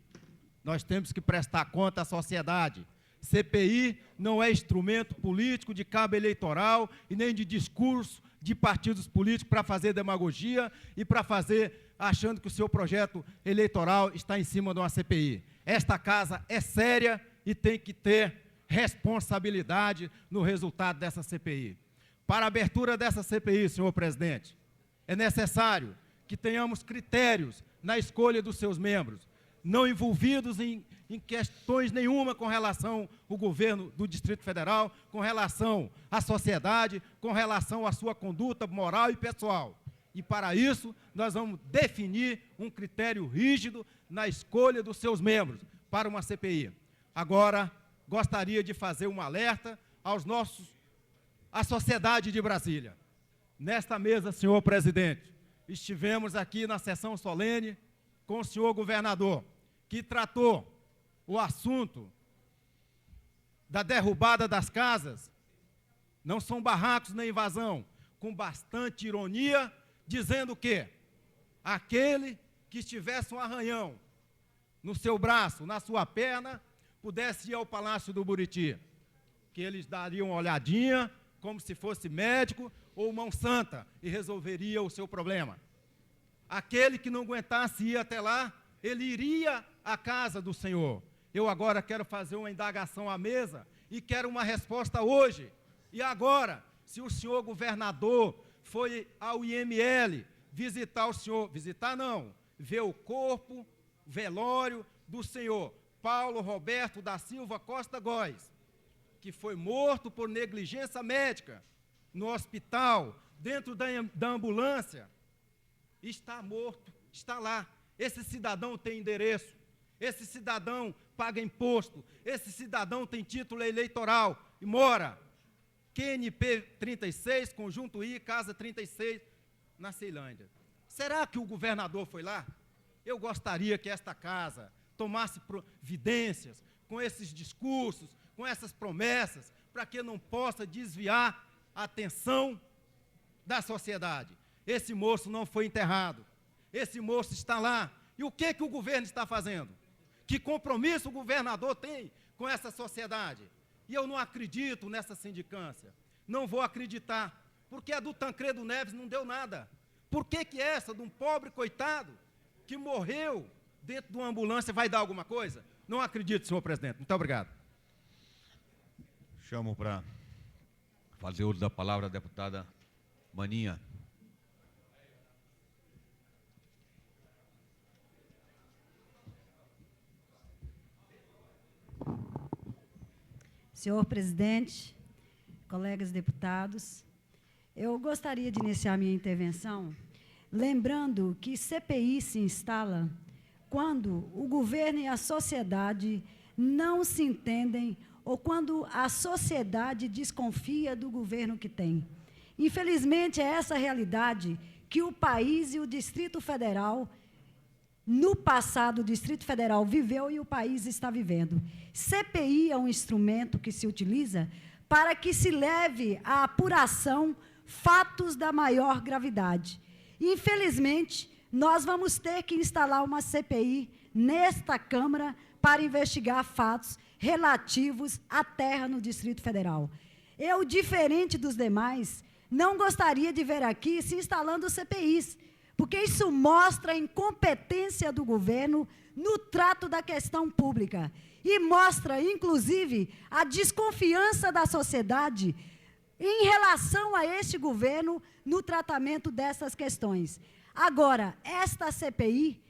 Nós temos que prestar conta à sociedade. CPI não é instrumento político de cabo eleitoral e nem de discurso de partidos políticos para fazer demagogia e para fazer achando que o seu projeto eleitoral está em cima de uma CPI. Esta casa é séria e tem que ter responsabilidade no resultado dessa CPI. Para a abertura dessa CPI, senhor presidente, é necessário que tenhamos critérios na escolha dos seus membros, não envolvidos em questões nenhuma com relação ao governo do Distrito Federal, com relação à sociedade, com relação à sua conduta moral e pessoal. E, para isso, nós vamos definir um critério rígido na escolha dos seus membros para uma CPI. Agora, gostaria de fazer um alerta à sociedade de Brasília. Nesta mesa, senhor presidente, estivemos aqui na sessão solene com o senhor governador, que tratou o assunto da derrubada das casas, não são barracos nem invasão, com bastante ironia, dizendo que aquele que tivesse um arranhão no seu braço, na sua perna, pudesse ir ao Palácio do Buriti, que eles dariam uma olhadinha, como se fosse médico ou mão santa, e resolveria o seu problema. Aquele que não aguentasse ir até lá, ele iria à casa do Senhor. Eu agora quero fazer uma indagação à mesa e quero uma resposta hoje. E agora, se o senhor governador foi ao IML visitar o senhor, visitar não, ver o corpo, velório do senhor Paulo Roberto da Silva Costa Góes, que foi morto por negligência médica no hospital, dentro da ambulância, está morto, está lá. Esse cidadão tem endereço, esse cidadão paga imposto, esse cidadão tem título eleitoral e mora QNP 36, Conjunto I, Casa 36, na Ceilândia. Será que o governador foi lá? Eu gostaria que esta casa tomasse providências com esses discursos, com essas promessas, para que não possa desviar a atenção da sociedade. Esse moço não foi enterrado, esse moço está lá. E o que o governo está fazendo? Que compromisso o governador tem com essa sociedade? E eu não acredito nessa sindicância, não vou acreditar, porque a do Tancredo Neves não deu nada. Por que essa de um pobre coitado que morreu dentro de uma ambulância vai dar alguma coisa? Não acredito, senhor presidente. Muito obrigado. Chamo para fazer uso da palavra a deputada Maninha. Senhor presidente, colegas deputados, eu gostaria de iniciar minha intervenção lembrando que CPI se instala quando o governo e a sociedade não se entendem ou quando a sociedade desconfia do governo que tem. Infelizmente, é essa realidade que o país e o Distrito Federal, no passado, o Distrito Federal viveu e o país está vivendo. CPI é um instrumento que se utiliza para que se leve à apuração fatos da maior gravidade. Infelizmente, nós vamos ter que instalar uma CPI nesta Câmara para investigar fatos relativos à terra no Distrito Federal. Eu, diferente dos demais, não gostaria de ver aqui se instalando CPIs, porque isso mostra a incompetência do governo no trato da questão pública e mostra, inclusive, a desconfiança da sociedade em relação a este governo no tratamento dessas questões. Agora, esta CPI,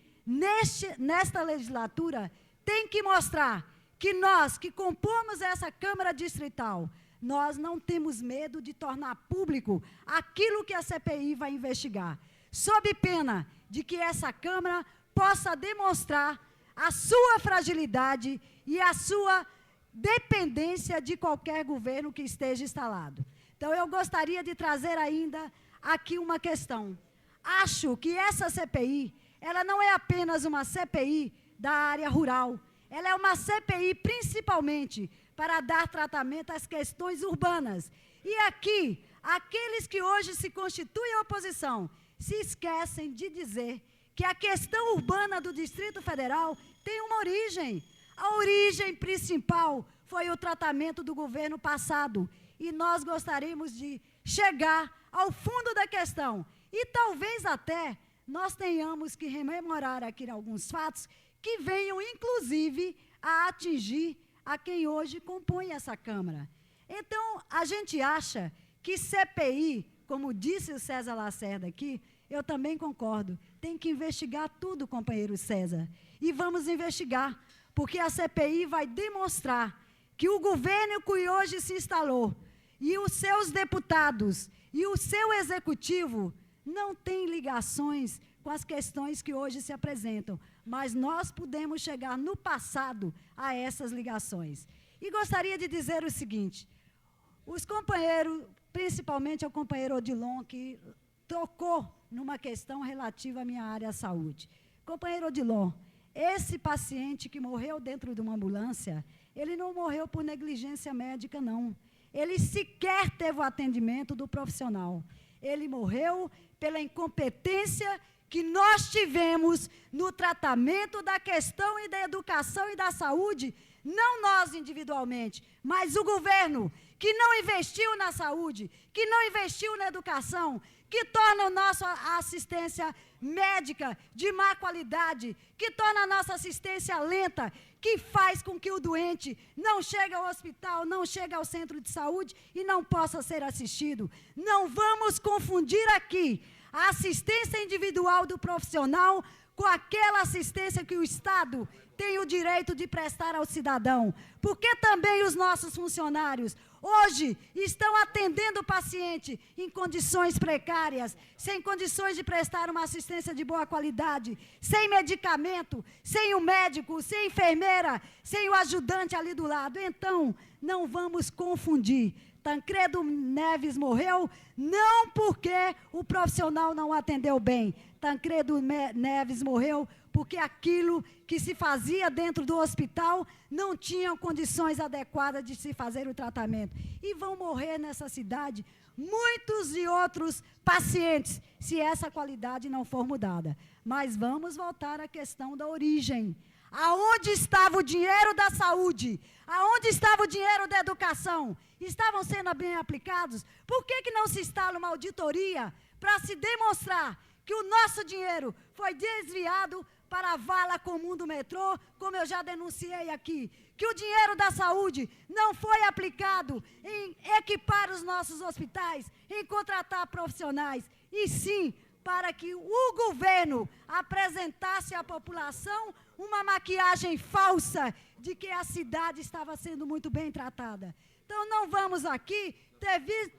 nesta legislatura, tem que mostrar que nós, que compomos essa Câmara Distrital, nós não temos medo de tornar público aquilo que a CPI vai investigar, sob pena de que essa Câmara possa demonstrar a sua fragilidade e a sua dependência de qualquer governo que esteja instalado. Então, eu gostaria de trazer ainda aqui uma questão. Acho que essa CPI, ela não é apenas uma CPI da área rural, ela é uma CPI principalmente para dar tratamento às questões urbanas. E aqui, aqueles que hoje se constituem oposição, se esquecem de dizer que a questão urbana do Distrito Federal tem uma origem. A origem principal foi o tratamento do governo passado. E nós gostaríamos de chegar ao fundo da questão. E talvez até nós tenhamos que rememorar aqui alguns fatos que venham, inclusive, a atingir a quem hoje compõe essa Câmara. Então, a gente acha que CPI, como disse o César Lacerda aqui, eu também concordo, tem que investigar tudo, companheiro César. E vamos investigar, porque a CPI vai demonstrar que o governo que hoje se instalou, e os seus deputados, e o seu executivo, não tem ligações com as questões que hoje se apresentam, mas nós podemos chegar no passado a essas ligações. E gostaria de dizer o seguinte, os companheiros, principalmente o companheiro Odilon, que tocou numa questão relativa à minha área da saúde. Companheiro Odilon, esse paciente que morreu dentro de uma ambulância, ele não morreu por negligência médica, não. Ele sequer teve o atendimento do profissional. Ele morreu pela incompetência que nós tivemos no tratamento da questão e da educação e da saúde, não nós individualmente, mas o governo, que não investiu na saúde, que não investiu na educação, que torna a nossa assistência médica de má qualidade, que torna a nossa assistência lenta, que faz com que o doente não chegue ao hospital, não chegue ao centro de saúde e não possa ser assistido. Não vamos confundir aqui a assistência individual do profissional com aquela assistência que o Estado tem o direito de prestar ao cidadão. Porque também os nossos funcionários hoje estão atendendo o paciente em condições precárias, sem condições de prestar uma assistência de boa qualidade, sem medicamento, sem o médico, sem a enfermeira, sem o ajudante ali do lado. Então, não vamos confundir. Tancredo Neves morreu não porque o profissional não atendeu bem. Tancredo Neves morreu porque aquilo que se fazia dentro do hospital não tinha condições adequadas de se fazer o tratamento. E vão morrer nessa cidade muitos e outros pacientes, se essa qualidade não for mudada. Mas vamos voltar à questão da origem. Aonde estava o dinheiro da saúde? Aonde estava o dinheiro da educação? Estavam sendo bem aplicados? Por que não se instala uma auditoria para se demonstrar que o nosso dinheiro foi desviado para a vala comum do metrô, como eu já denunciei aqui? Que o dinheiro da saúde não foi aplicado em equipar os nossos hospitais, em contratar profissionais, e sim para que o governo apresentasse à população uma maquiagem falsa de que a cidade estava sendo muito bem tratada. Então, não vamos aqui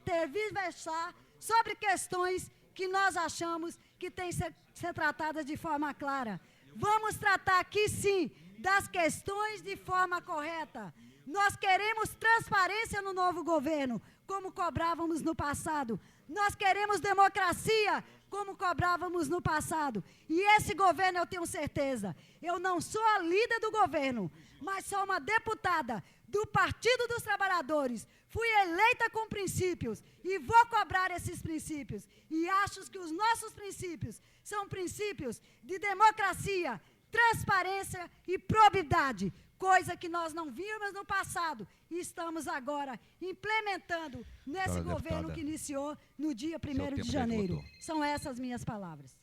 tergiversar sobre questões que nós achamos que têm que ser tratadas de forma clara. Vamos tratar aqui, sim, das questões de forma correta. Nós queremos transparência no novo governo, como cobrávamos no passado. Nós queremos democracia, como cobrávamos no passado. E esse governo, eu tenho certeza, eu não sou a líder do governo, mas sou uma deputada do Partido dos Trabalhadores. Fui eleita com princípios e vou cobrar esses princípios. E acho que os nossos princípios são princípios de democracia, transparência e probidade, coisa que nós não vimos no passado e estamos agora implementando nesse governo que iniciou no dia 1º de janeiro. São essas minhas palavras.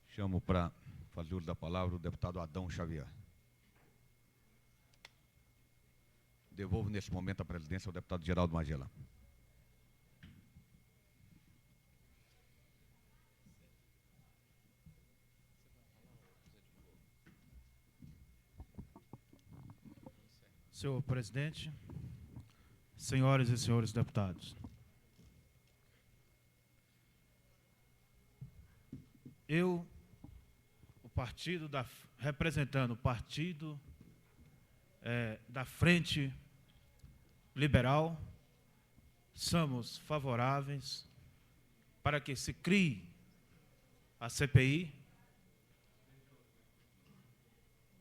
Chamo para fazer uso da palavra o deputado Adão Xavier. Devolvo nesse momento a presidência ao deputado Geraldo Magela. Senhor presidente, senhoras e senhores deputados, eu, representando o partido da Frente Liberal, somos favoráveis para que se crie a CPI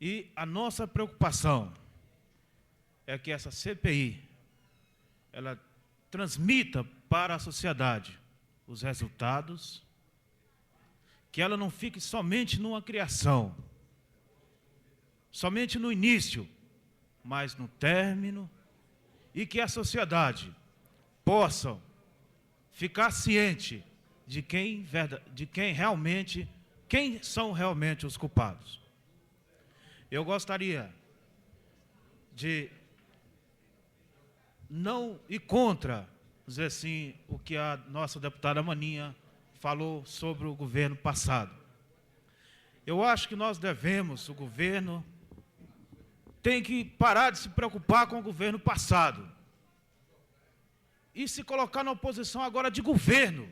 e a nossa preocupação é que essa CPI ela transmita para a sociedade os resultados, que ela não fique somente numa criação, somente no início, mas no término, e que a sociedade possa ficar ciente de quem são realmente os culpados. Eu gostaria de não ir contra, dizer assim, o que a nossa deputada Maninha falou sobre o governo passado. Eu acho que nós devemos, o governo tem que parar de se preocupar com o governo passado e se colocar na posição agora de governo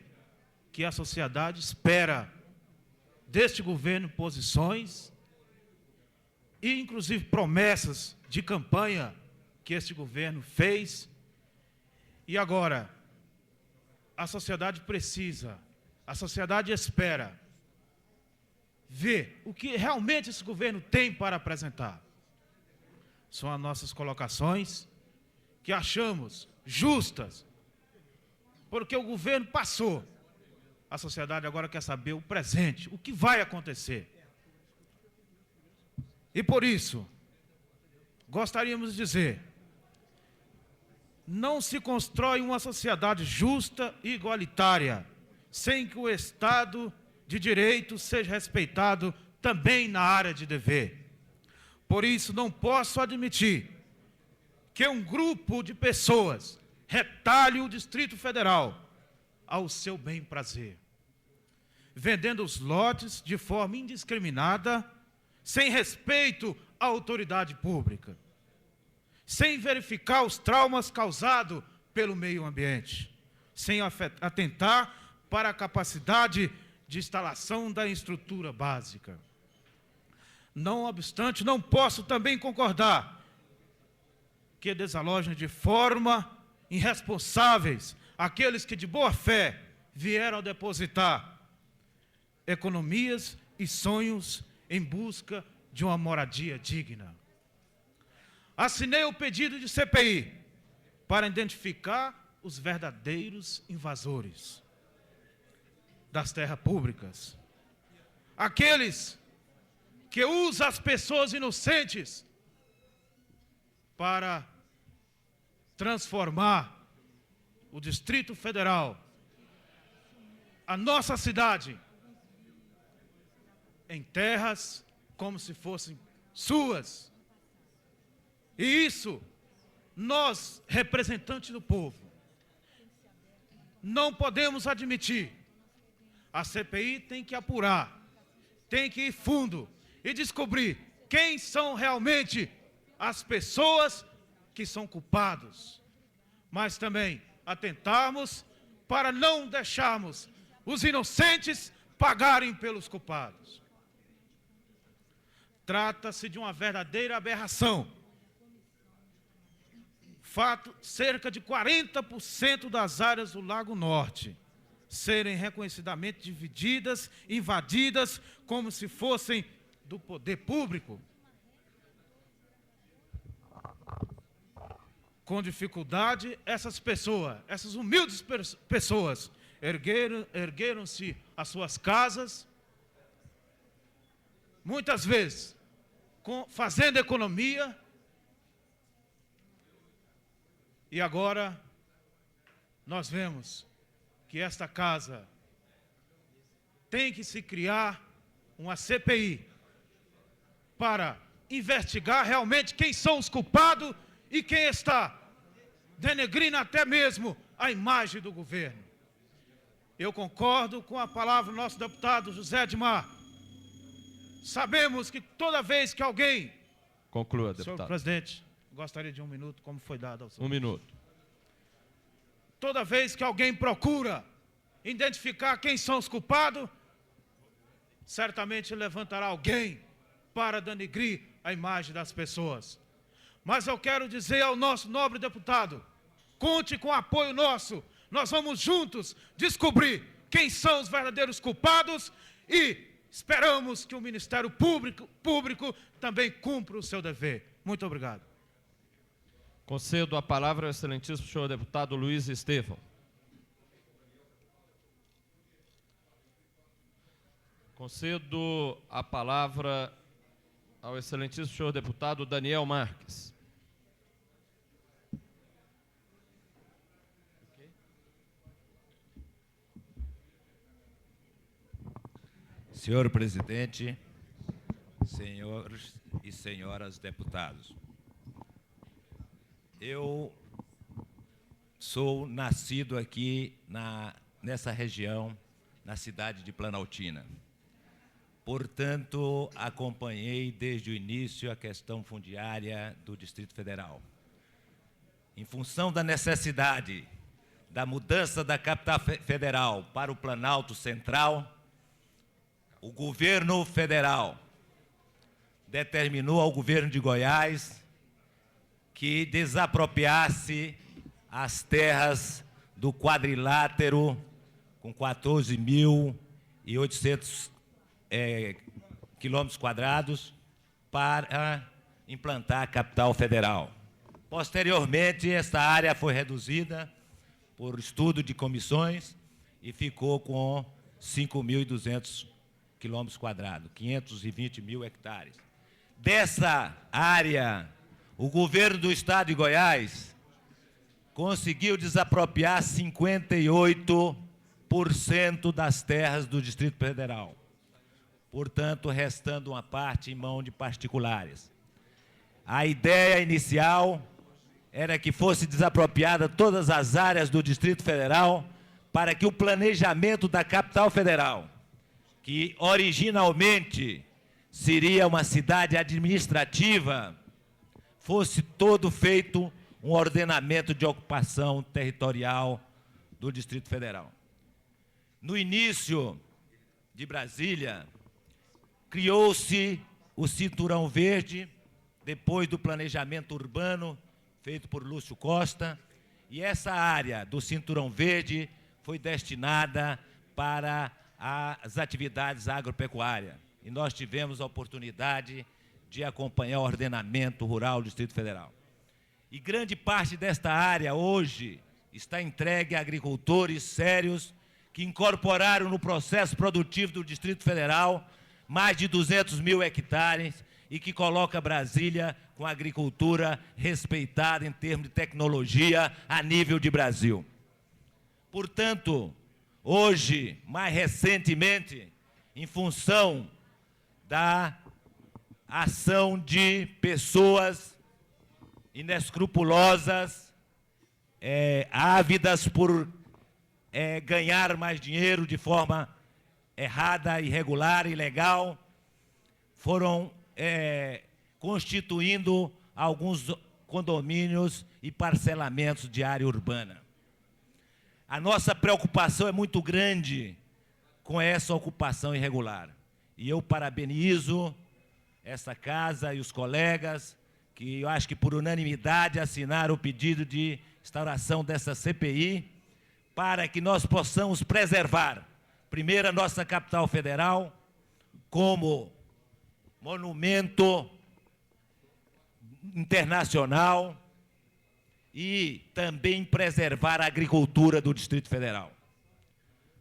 que a sociedade espera deste governo posições e, inclusive, promessas de campanha que este governo fez. E agora, a sociedade precisa, a sociedade espera ver o que realmente esse governo tem para apresentar. São as nossas colocações que achamos justas, porque o governo passou. A sociedade agora quer saber o presente, o que vai acontecer. E por isso, gostaríamos de dizer, não se constrói uma sociedade justa e igualitária sem que o Estado de Direito seja respeitado também na área de dever. Por isso, não posso admitir que um grupo de pessoas retalhe o Distrito Federal ao seu bem-prazer, vendendo os lotes de forma indiscriminada, sem respeito à autoridade pública, sem verificar os traumas causados pelo meio ambiente, sem atentar para a capacidade de instalação da estrutura básica. Não obstante, não posso também concordar que desalojem de forma irresponsáveis aqueles que de boa fé vieram depositar economias e sonhos em busca de uma moradia digna. Assinei o pedido de CPI para identificar os verdadeiros invasores das terras públicas, aqueles que usam as pessoas inocentes para transformar o Distrito Federal, a nossa cidade, em terras como se fossem suas. E isso, nós, representantes do povo, não podemos admitir. A CPI tem que apurar, tem que ir fundo e descobrir quem são realmente as pessoas que são culpados. Mas também atentarmos para não deixarmos os inocentes pagarem pelos culpados. Trata-se de uma verdadeira aberração. Fato, cerca de 40% das áreas do Lago Norte serem reconhecidamente divididas, invadidas, como se fossem do poder público. Com dificuldade, essas pessoas, essas humildes pessoas, ergueram-se as suas casas, muitas vezes, fazendo economia, e agora nós vemos que esta casa tem que se criar uma CPI para investigar realmente quem são os culpados e quem está denegrindo até mesmo a imagem do governo. Eu concordo com a palavra do nosso deputado José Edmar. Sabemos que toda vez que alguém... Conclua, deputado. Senhor presidente, gostaria de 1 minuto, como foi dado ao senhor. 1 minuto. Toda vez que alguém procura identificar quem são os culpados, certamente levantará alguém para denegrir a imagem das pessoas. Mas eu quero dizer ao nosso nobre deputado, conte com o apoio nosso, nós vamos juntos descobrir quem são os verdadeiros culpados e esperamos que o Ministério Público também cumpra o seu dever. Muito obrigado. Concedo a palavra ao excelentíssimo senhor deputado Luiz Estevão. Concedo a palavra ao excelentíssimo senhor deputado Daniel Marques. Senhor presidente, senhores e senhoras deputados, eu sou nascido aqui nessa região, na cidade de Planaltina. Portanto, acompanhei desde o início a questão fundiária do Distrito Federal. Em função da necessidade da mudança da capital federal para o Planalto Central, o governo federal determinou ao governo de Goiás que desapropriasse as terras do quadrilátero com 14.800 quilômetros quadrados para implantar a capital federal. Posteriormente, esta área foi reduzida por estudo de comissões e ficou com 5.200 quilômetros quadrados, 520 mil hectares. Dessa área, o governo do estado de Goiás conseguiu desapropriar 58% das terras do Distrito Federal, portanto, restando uma parte em mão de particulares. A ideia inicial era que fosse desapropriada todas as áreas do Distrito Federal para que o planejamento da capital federal, que originalmente seria uma cidade administrativa, fosse todo feito um ordenamento de ocupação territorial do Distrito Federal. No início de Brasília, criou-se o Cinturão Verde, depois do planejamento urbano feito por Lúcio Costa, e essa área do Cinturão Verde foi destinada para as atividades agropecuárias. E nós tivemos a oportunidade de acompanhar o ordenamento rural do Distrito Federal. E grande parte desta área hoje está entregue a agricultores sérios que incorporaram no processo produtivo do Distrito Federal mais de 200 mil hectares e que coloca Brasília com a agricultura respeitada em termos de tecnologia a nível de Brasil. Portanto, hoje, mais recentemente, em função da ação de pessoas inescrupulosas, ávidas por ganhar mais dinheiro de forma errada, irregular, ilegal, foram constituindo alguns condomínios e parcelamentos de área urbana. A nossa preocupação é muito grande com essa ocupação irregular. E eu parabenizo essa casa e os colegas que eu acho que por unanimidade assinaram o pedido de instauração dessa CPI para que nós possamos preservar, primeiro, a nossa capital federal como monumento internacional e também preservar a agricultura do Distrito Federal.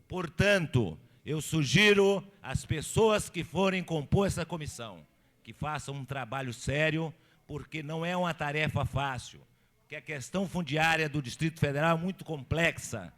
Portanto, eu sugiro às pessoas que forem compor essa comissão que façam um trabalho sério, porque não é uma tarefa fácil, porque a questão fundiária do Distrito Federal é muito complexa.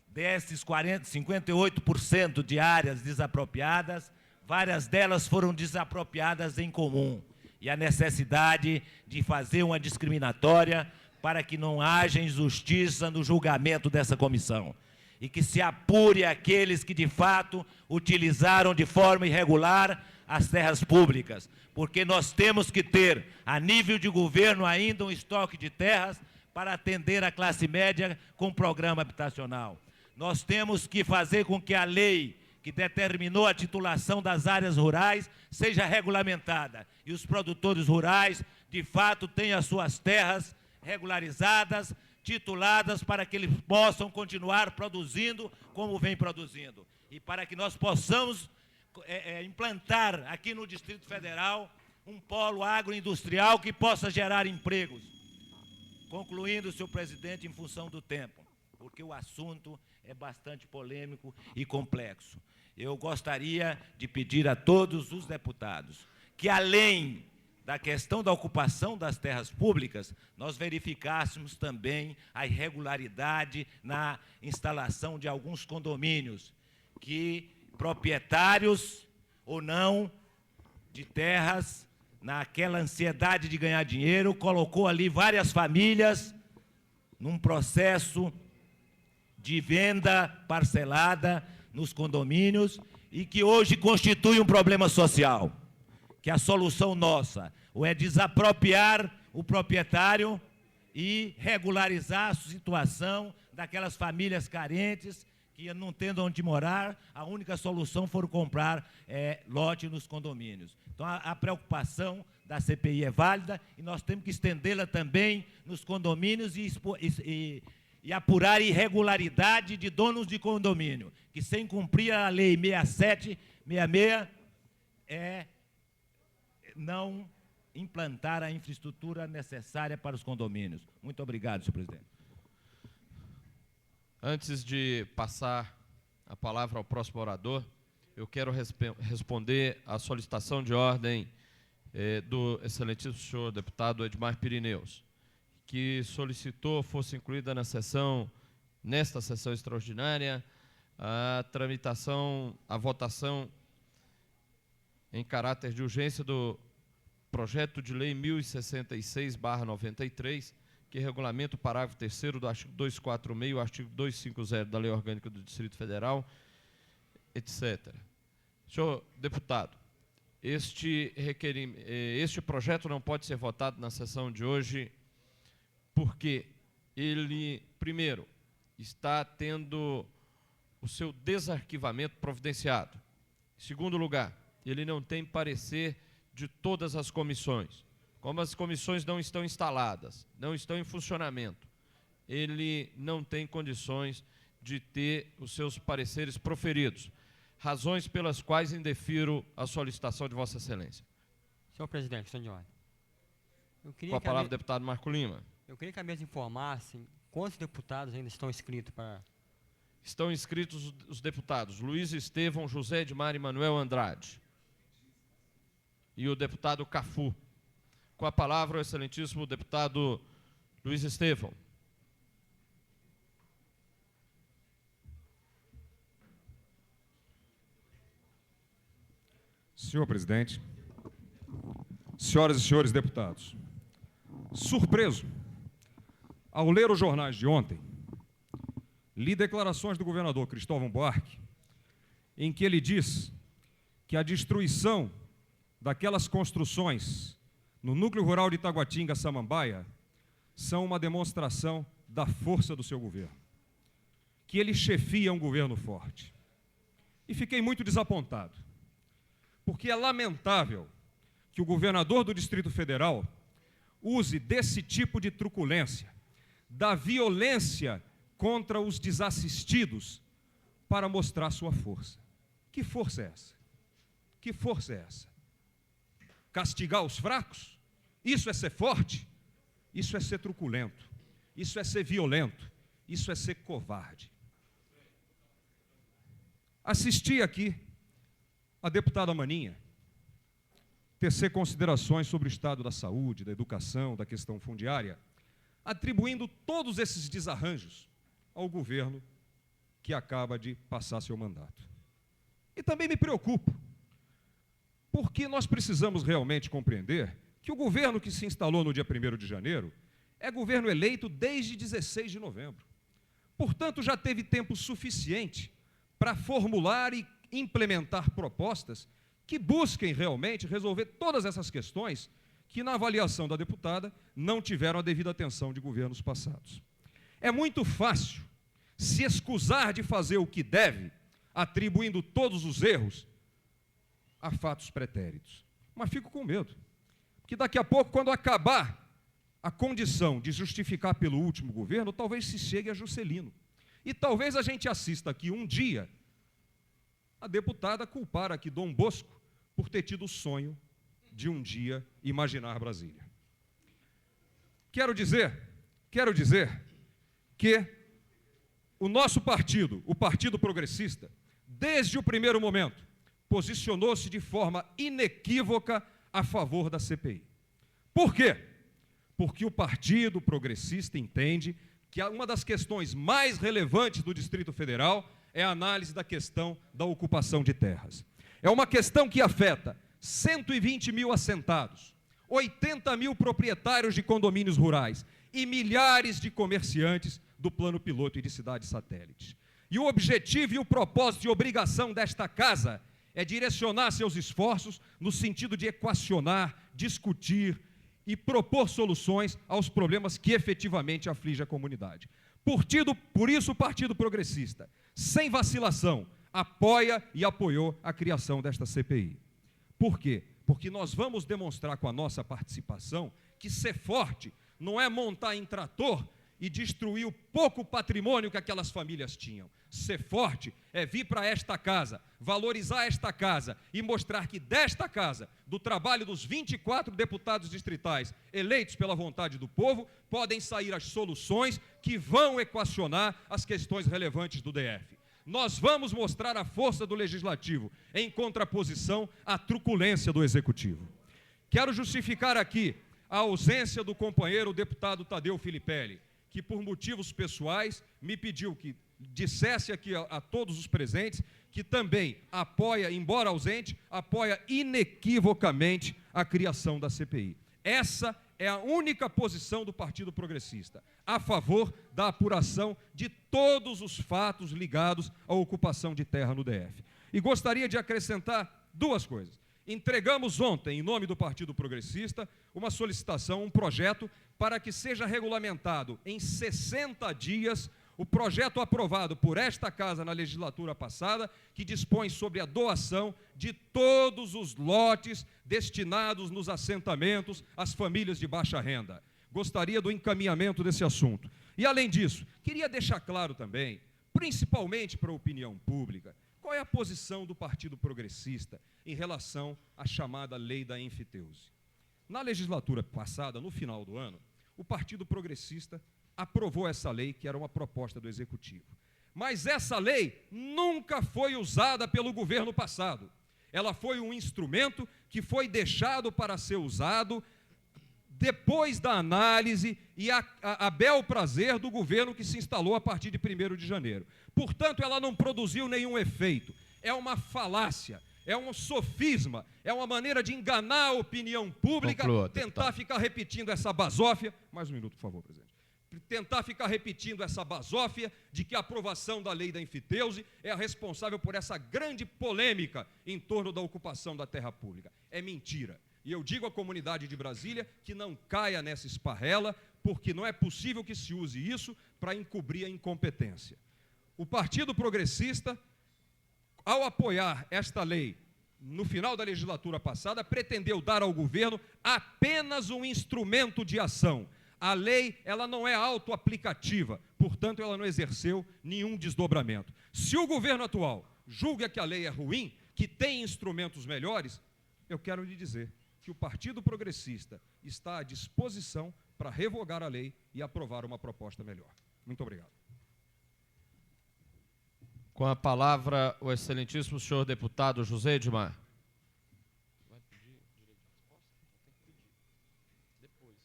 Desses 58% de áreas desapropriadas, várias delas foram desapropriadas em comum. E a necessidade de fazer uma discriminatória para que não haja injustiça no julgamento dessa comissão. E que se apure aqueles que, de fato, utilizaram de forma irregular as terras públicas. Porque nós temos que ter, a nível de governo, ainda um estoque de terras para atender a classe média com programa habitacional. Nós temos que fazer com que a lei que determinou a titulação das áreas rurais seja regulamentada e os produtores rurais, de fato, tenham as suas terras regularizadas, tituladas, para que eles possam continuar produzindo como vem produzindo. E para que nós possamos implantar aqui no Distrito Federal um polo agroindustrial que possa gerar empregos. Concluindo, senhor presidente, em função do tempo, porque o assunto é bastante polêmico e complexo. Eu gostaria de pedir a todos os deputados que, além da questão da ocupação das terras públicas, nós verificássemos também a irregularidade na instalação de alguns condomínios, que proprietários ou não de terras, naquela ansiedade de ganhar dinheiro, colocou ali várias famílias num processo de venda parcelada nos condomínios e que hoje constitui um problema social. Que a solução nossa ou é desapropriar o proprietário e regularizar a situação daquelas famílias carentes que, não tendo onde morar, a única solução for comprar lote nos condomínios. Então, a preocupação da CPI é válida e nós temos que estendê-la também nos condomínios e apurar irregularidade de donos de condomínio, que sem cumprir a Lei 6766 não implantar a infraestrutura necessária para os condomínios. Muito obrigado, senhor presidente. Antes de passar a palavra ao próximo orador, eu quero responder à solicitação de ordem do excelentíssimo senhor deputado Edmar Pirineus, que solicitou fosse incluída nesta sessão extraordinária, a votação em caráter de urgência do projeto de lei 1066/93, que regulamenta o parágrafo 3º do artigo 246 e o artigo 250 da Lei Orgânica do Distrito Federal, etc. Senhor deputado, este projeto não pode ser votado na sessão de hoje porque ele, primeiro, está tendo o seu desarquivamento providenciado. Em segundo lugar, ele não tem parecer de todas as comissões. Como as comissões não estão instaladas, não estão em funcionamento, ele não tem condições de ter os seus pareceres proferidos, razões pelas quais indefiro a solicitação de Vossa Excelência. Senhor presidente, questão de ordem. Com a palavra, deputado Marco Lima. Eu queria que a mesa informasse quantos deputados ainda estão inscritos para... Estão inscritos os deputados Luiz Estevão, José Edmar e Manuel Andrade. E o deputado Cafu. Com a palavra, o excelentíssimo deputado Luiz Estevão. Senhor presidente, senhoras e senhores deputados, surpreso ao ler os jornais de ontem, li declarações do governador Cristóvão Buarque, em que ele diz que a destruição daquelas construções no núcleo rural de Itaguatinga, Samambaia, são uma demonstração da força do seu governo, que ele chefia um governo forte. E fiquei muito desapontado, porque é lamentável que o governador do Distrito Federal use desse tipo de truculência, da violência contra os desassistidos, para mostrar sua força. Que força é essa? Que força é essa? Castigar os fracos? Isso é ser forte? Isso é ser truculento. Isso é ser violento. Isso é ser covarde. Assisti aqui a deputada Maninha tecer considerações sobre o estado da saúde, da educação, da questão fundiária, atribuindo todos esses desarranjos ao governo que acaba de passar seu mandato. E também me preocupo, porque nós precisamos realmente compreender que o governo que se instalou no dia 1º de janeiro é governo eleito desde 16 de novembro. Portanto, já teve tempo suficiente para formular e implementar propostas que busquem realmente resolver todas essas questões que, na avaliação da deputada, não tiveram a devida atenção de governos passados. É muito fácil se escusar de fazer o que deve, atribuindo todos os erros a fatos pretéritos. Mas fico com medo, porque daqui a pouco, quando acabar a condição de justificar pelo último governo, talvez se chegue a Juscelino. E talvez a gente assista aqui um dia a deputada culpar aqui Dom Bosco por ter tido o sonho de um dia imaginar Brasília. Quero dizer que o nosso partido, o Partido Progressista, desde o primeiro momento, posicionou-se de forma inequívoca a favor da CPI. Por quê? Porque o Partido Progressista entende que uma das questões mais relevantes do Distrito Federal é a análise da questão da ocupação de terras. É uma questão que afeta 120 mil assentados, 80 mil proprietários de condomínios rurais e milhares de comerciantes do plano piloto e de cidades satélites. E o objetivo e o propósito e obrigação desta casa é direcionar seus esforços no sentido de equacionar, discutir e propor soluções aos problemas que efetivamente afligem a comunidade. Por isso, o Partido Progressista, sem vacilação, apoia e apoiou a criação desta CPI. Por quê? Porque nós vamos demonstrar com a nossa participação que ser forte não é montar em trator e destruir o pouco patrimônio que aquelas famílias tinham. Ser forte é vir para esta casa, valorizar esta casa e mostrar que desta casa, do trabalho dos 24 deputados distritais eleitos pela vontade do povo, podem sair as soluções que vão equacionar as questões relevantes do DF. Nós vamos mostrar a força do Legislativo em contraposição à truculência do Executivo. Quero justificar aqui a ausência do companheiro deputado Tadeu Filipelli, que por motivos pessoais me pediu que dissesse aqui a todos os presentes que também apoia, embora ausente, apoia inequivocamente a criação da CPI. Essa é a única posição do Partido Progressista, a favor da apuração de todos os fatos ligados à ocupação de terra no DF. E gostaria de acrescentar duas coisas. Entregamos ontem, em nome do Partido Progressista, uma solicitação, um projeto, para que seja regulamentado em 60 dias o projeto aprovado por esta Casa na legislatura passada, que dispõe sobre a doação de todos os lotes destinados nos assentamentos às famílias de baixa renda. Gostaria do encaminhamento desse assunto. E, além disso, queria deixar claro também, principalmente para a opinião pública, qual é a posição do Partido Progressista em relação à chamada lei da enfiteuse. Na legislatura passada, no final do ano, o Partido Progressista aprovou essa lei, que era uma proposta do Executivo. Mas essa lei nunca foi usada pelo governo passado. Ela foi um instrumento que foi deixado para ser usado depois da análise e a bel prazer do governo que se instalou a partir de 1º de janeiro. Portanto, ela não produziu nenhum efeito. É uma falácia, é um sofisma, é uma maneira de enganar a opinião pública, tentar ficar repetindo essa basófia. Mais um minuto, por favor, presidente. Tentar ficar repetindo essa basófia de que a aprovação da lei da enfiteuse é a responsável por essa grande polêmica em torno da ocupação da terra pública. É mentira. E eu digo à comunidade de Brasília que não caia nessa esparrela, porque não é possível que se use isso para encobrir a incompetência. O Partido Progressista, ao apoiar esta lei no final da legislatura passada, pretendeu dar ao governo apenas um instrumento de ação. A lei, ela não é autoaplicativa, portanto, ela não exerceu nenhum desdobramento. Se o governo atual julga que a lei é ruim, que tem instrumentos melhores, eu quero lhe dizer que o Partido Progressista está à disposição para revogar a lei e aprovar uma proposta melhor. Muito obrigado. Com a palavra, o excelentíssimo senhor deputado José Edmar. Vai pedir direito de resposta? Tem que pedir. Depois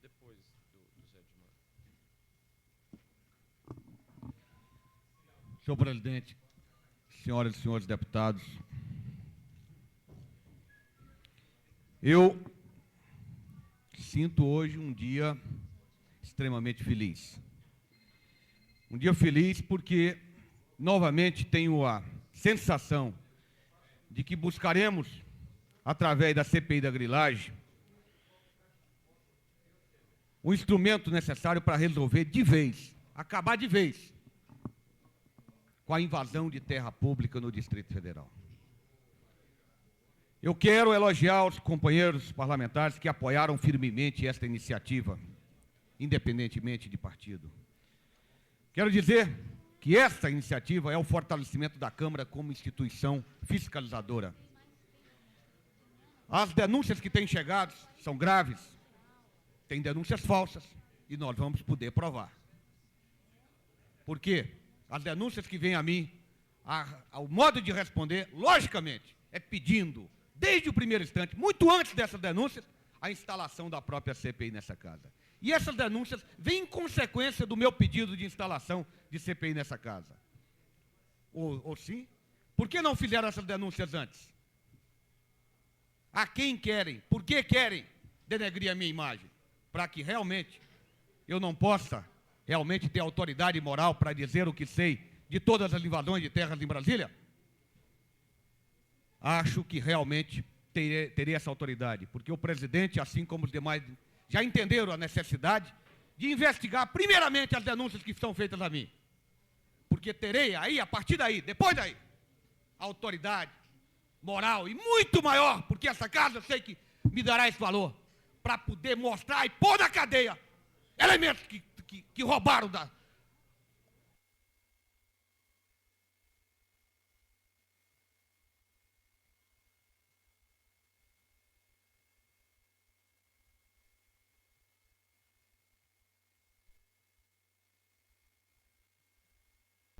do José Edmar. Senhor presidente, senhoras e senhores deputados, eu sinto hoje um dia extremamente feliz. Um dia feliz porque, novamente, tenho a sensação de que buscaremos, através da CPI da grilagem, o instrumento necessário para resolver de vez, acabar de vez, com a invasão de terra pública no Distrito Federal. Eu quero elogiar os companheiros parlamentares que apoiaram firmemente esta iniciativa, independentemente de partido. Quero dizer que esta iniciativa é o fortalecimento da Câmara como instituição fiscalizadora. As denúncias que têm chegado são graves, tem denúncias falsas e nós vamos poder provar. Por quê? As denúncias que vêm a mim, o modo de responder, logicamente, é pedindo, desde o primeiro instante, muito antes dessas denúncias, a instalação da própria CPI nessa casa. E essas denúncias vêm em consequência do meu pedido de instalação de CPI nessa casa. Ou sim? Por que não fizeram essas denúncias antes? A quem querem? Por que querem denegrir a minha imagem? Para que realmente eu não possa realmente ter autoridade moral para dizer o que sei de todas as invasões de terras em Brasília? Acho que realmente terei essa autoridade, porque o presidente, assim como os demais, já entenderam a necessidade de investigar primeiramente as denúncias que são feitas a mim. Porque terei aí, a partir daí, depois daí, autoridade, moral e muito maior, porque essa casa eu sei que me dará esse valor, para poder mostrar e pôr na cadeia elementos que roubaram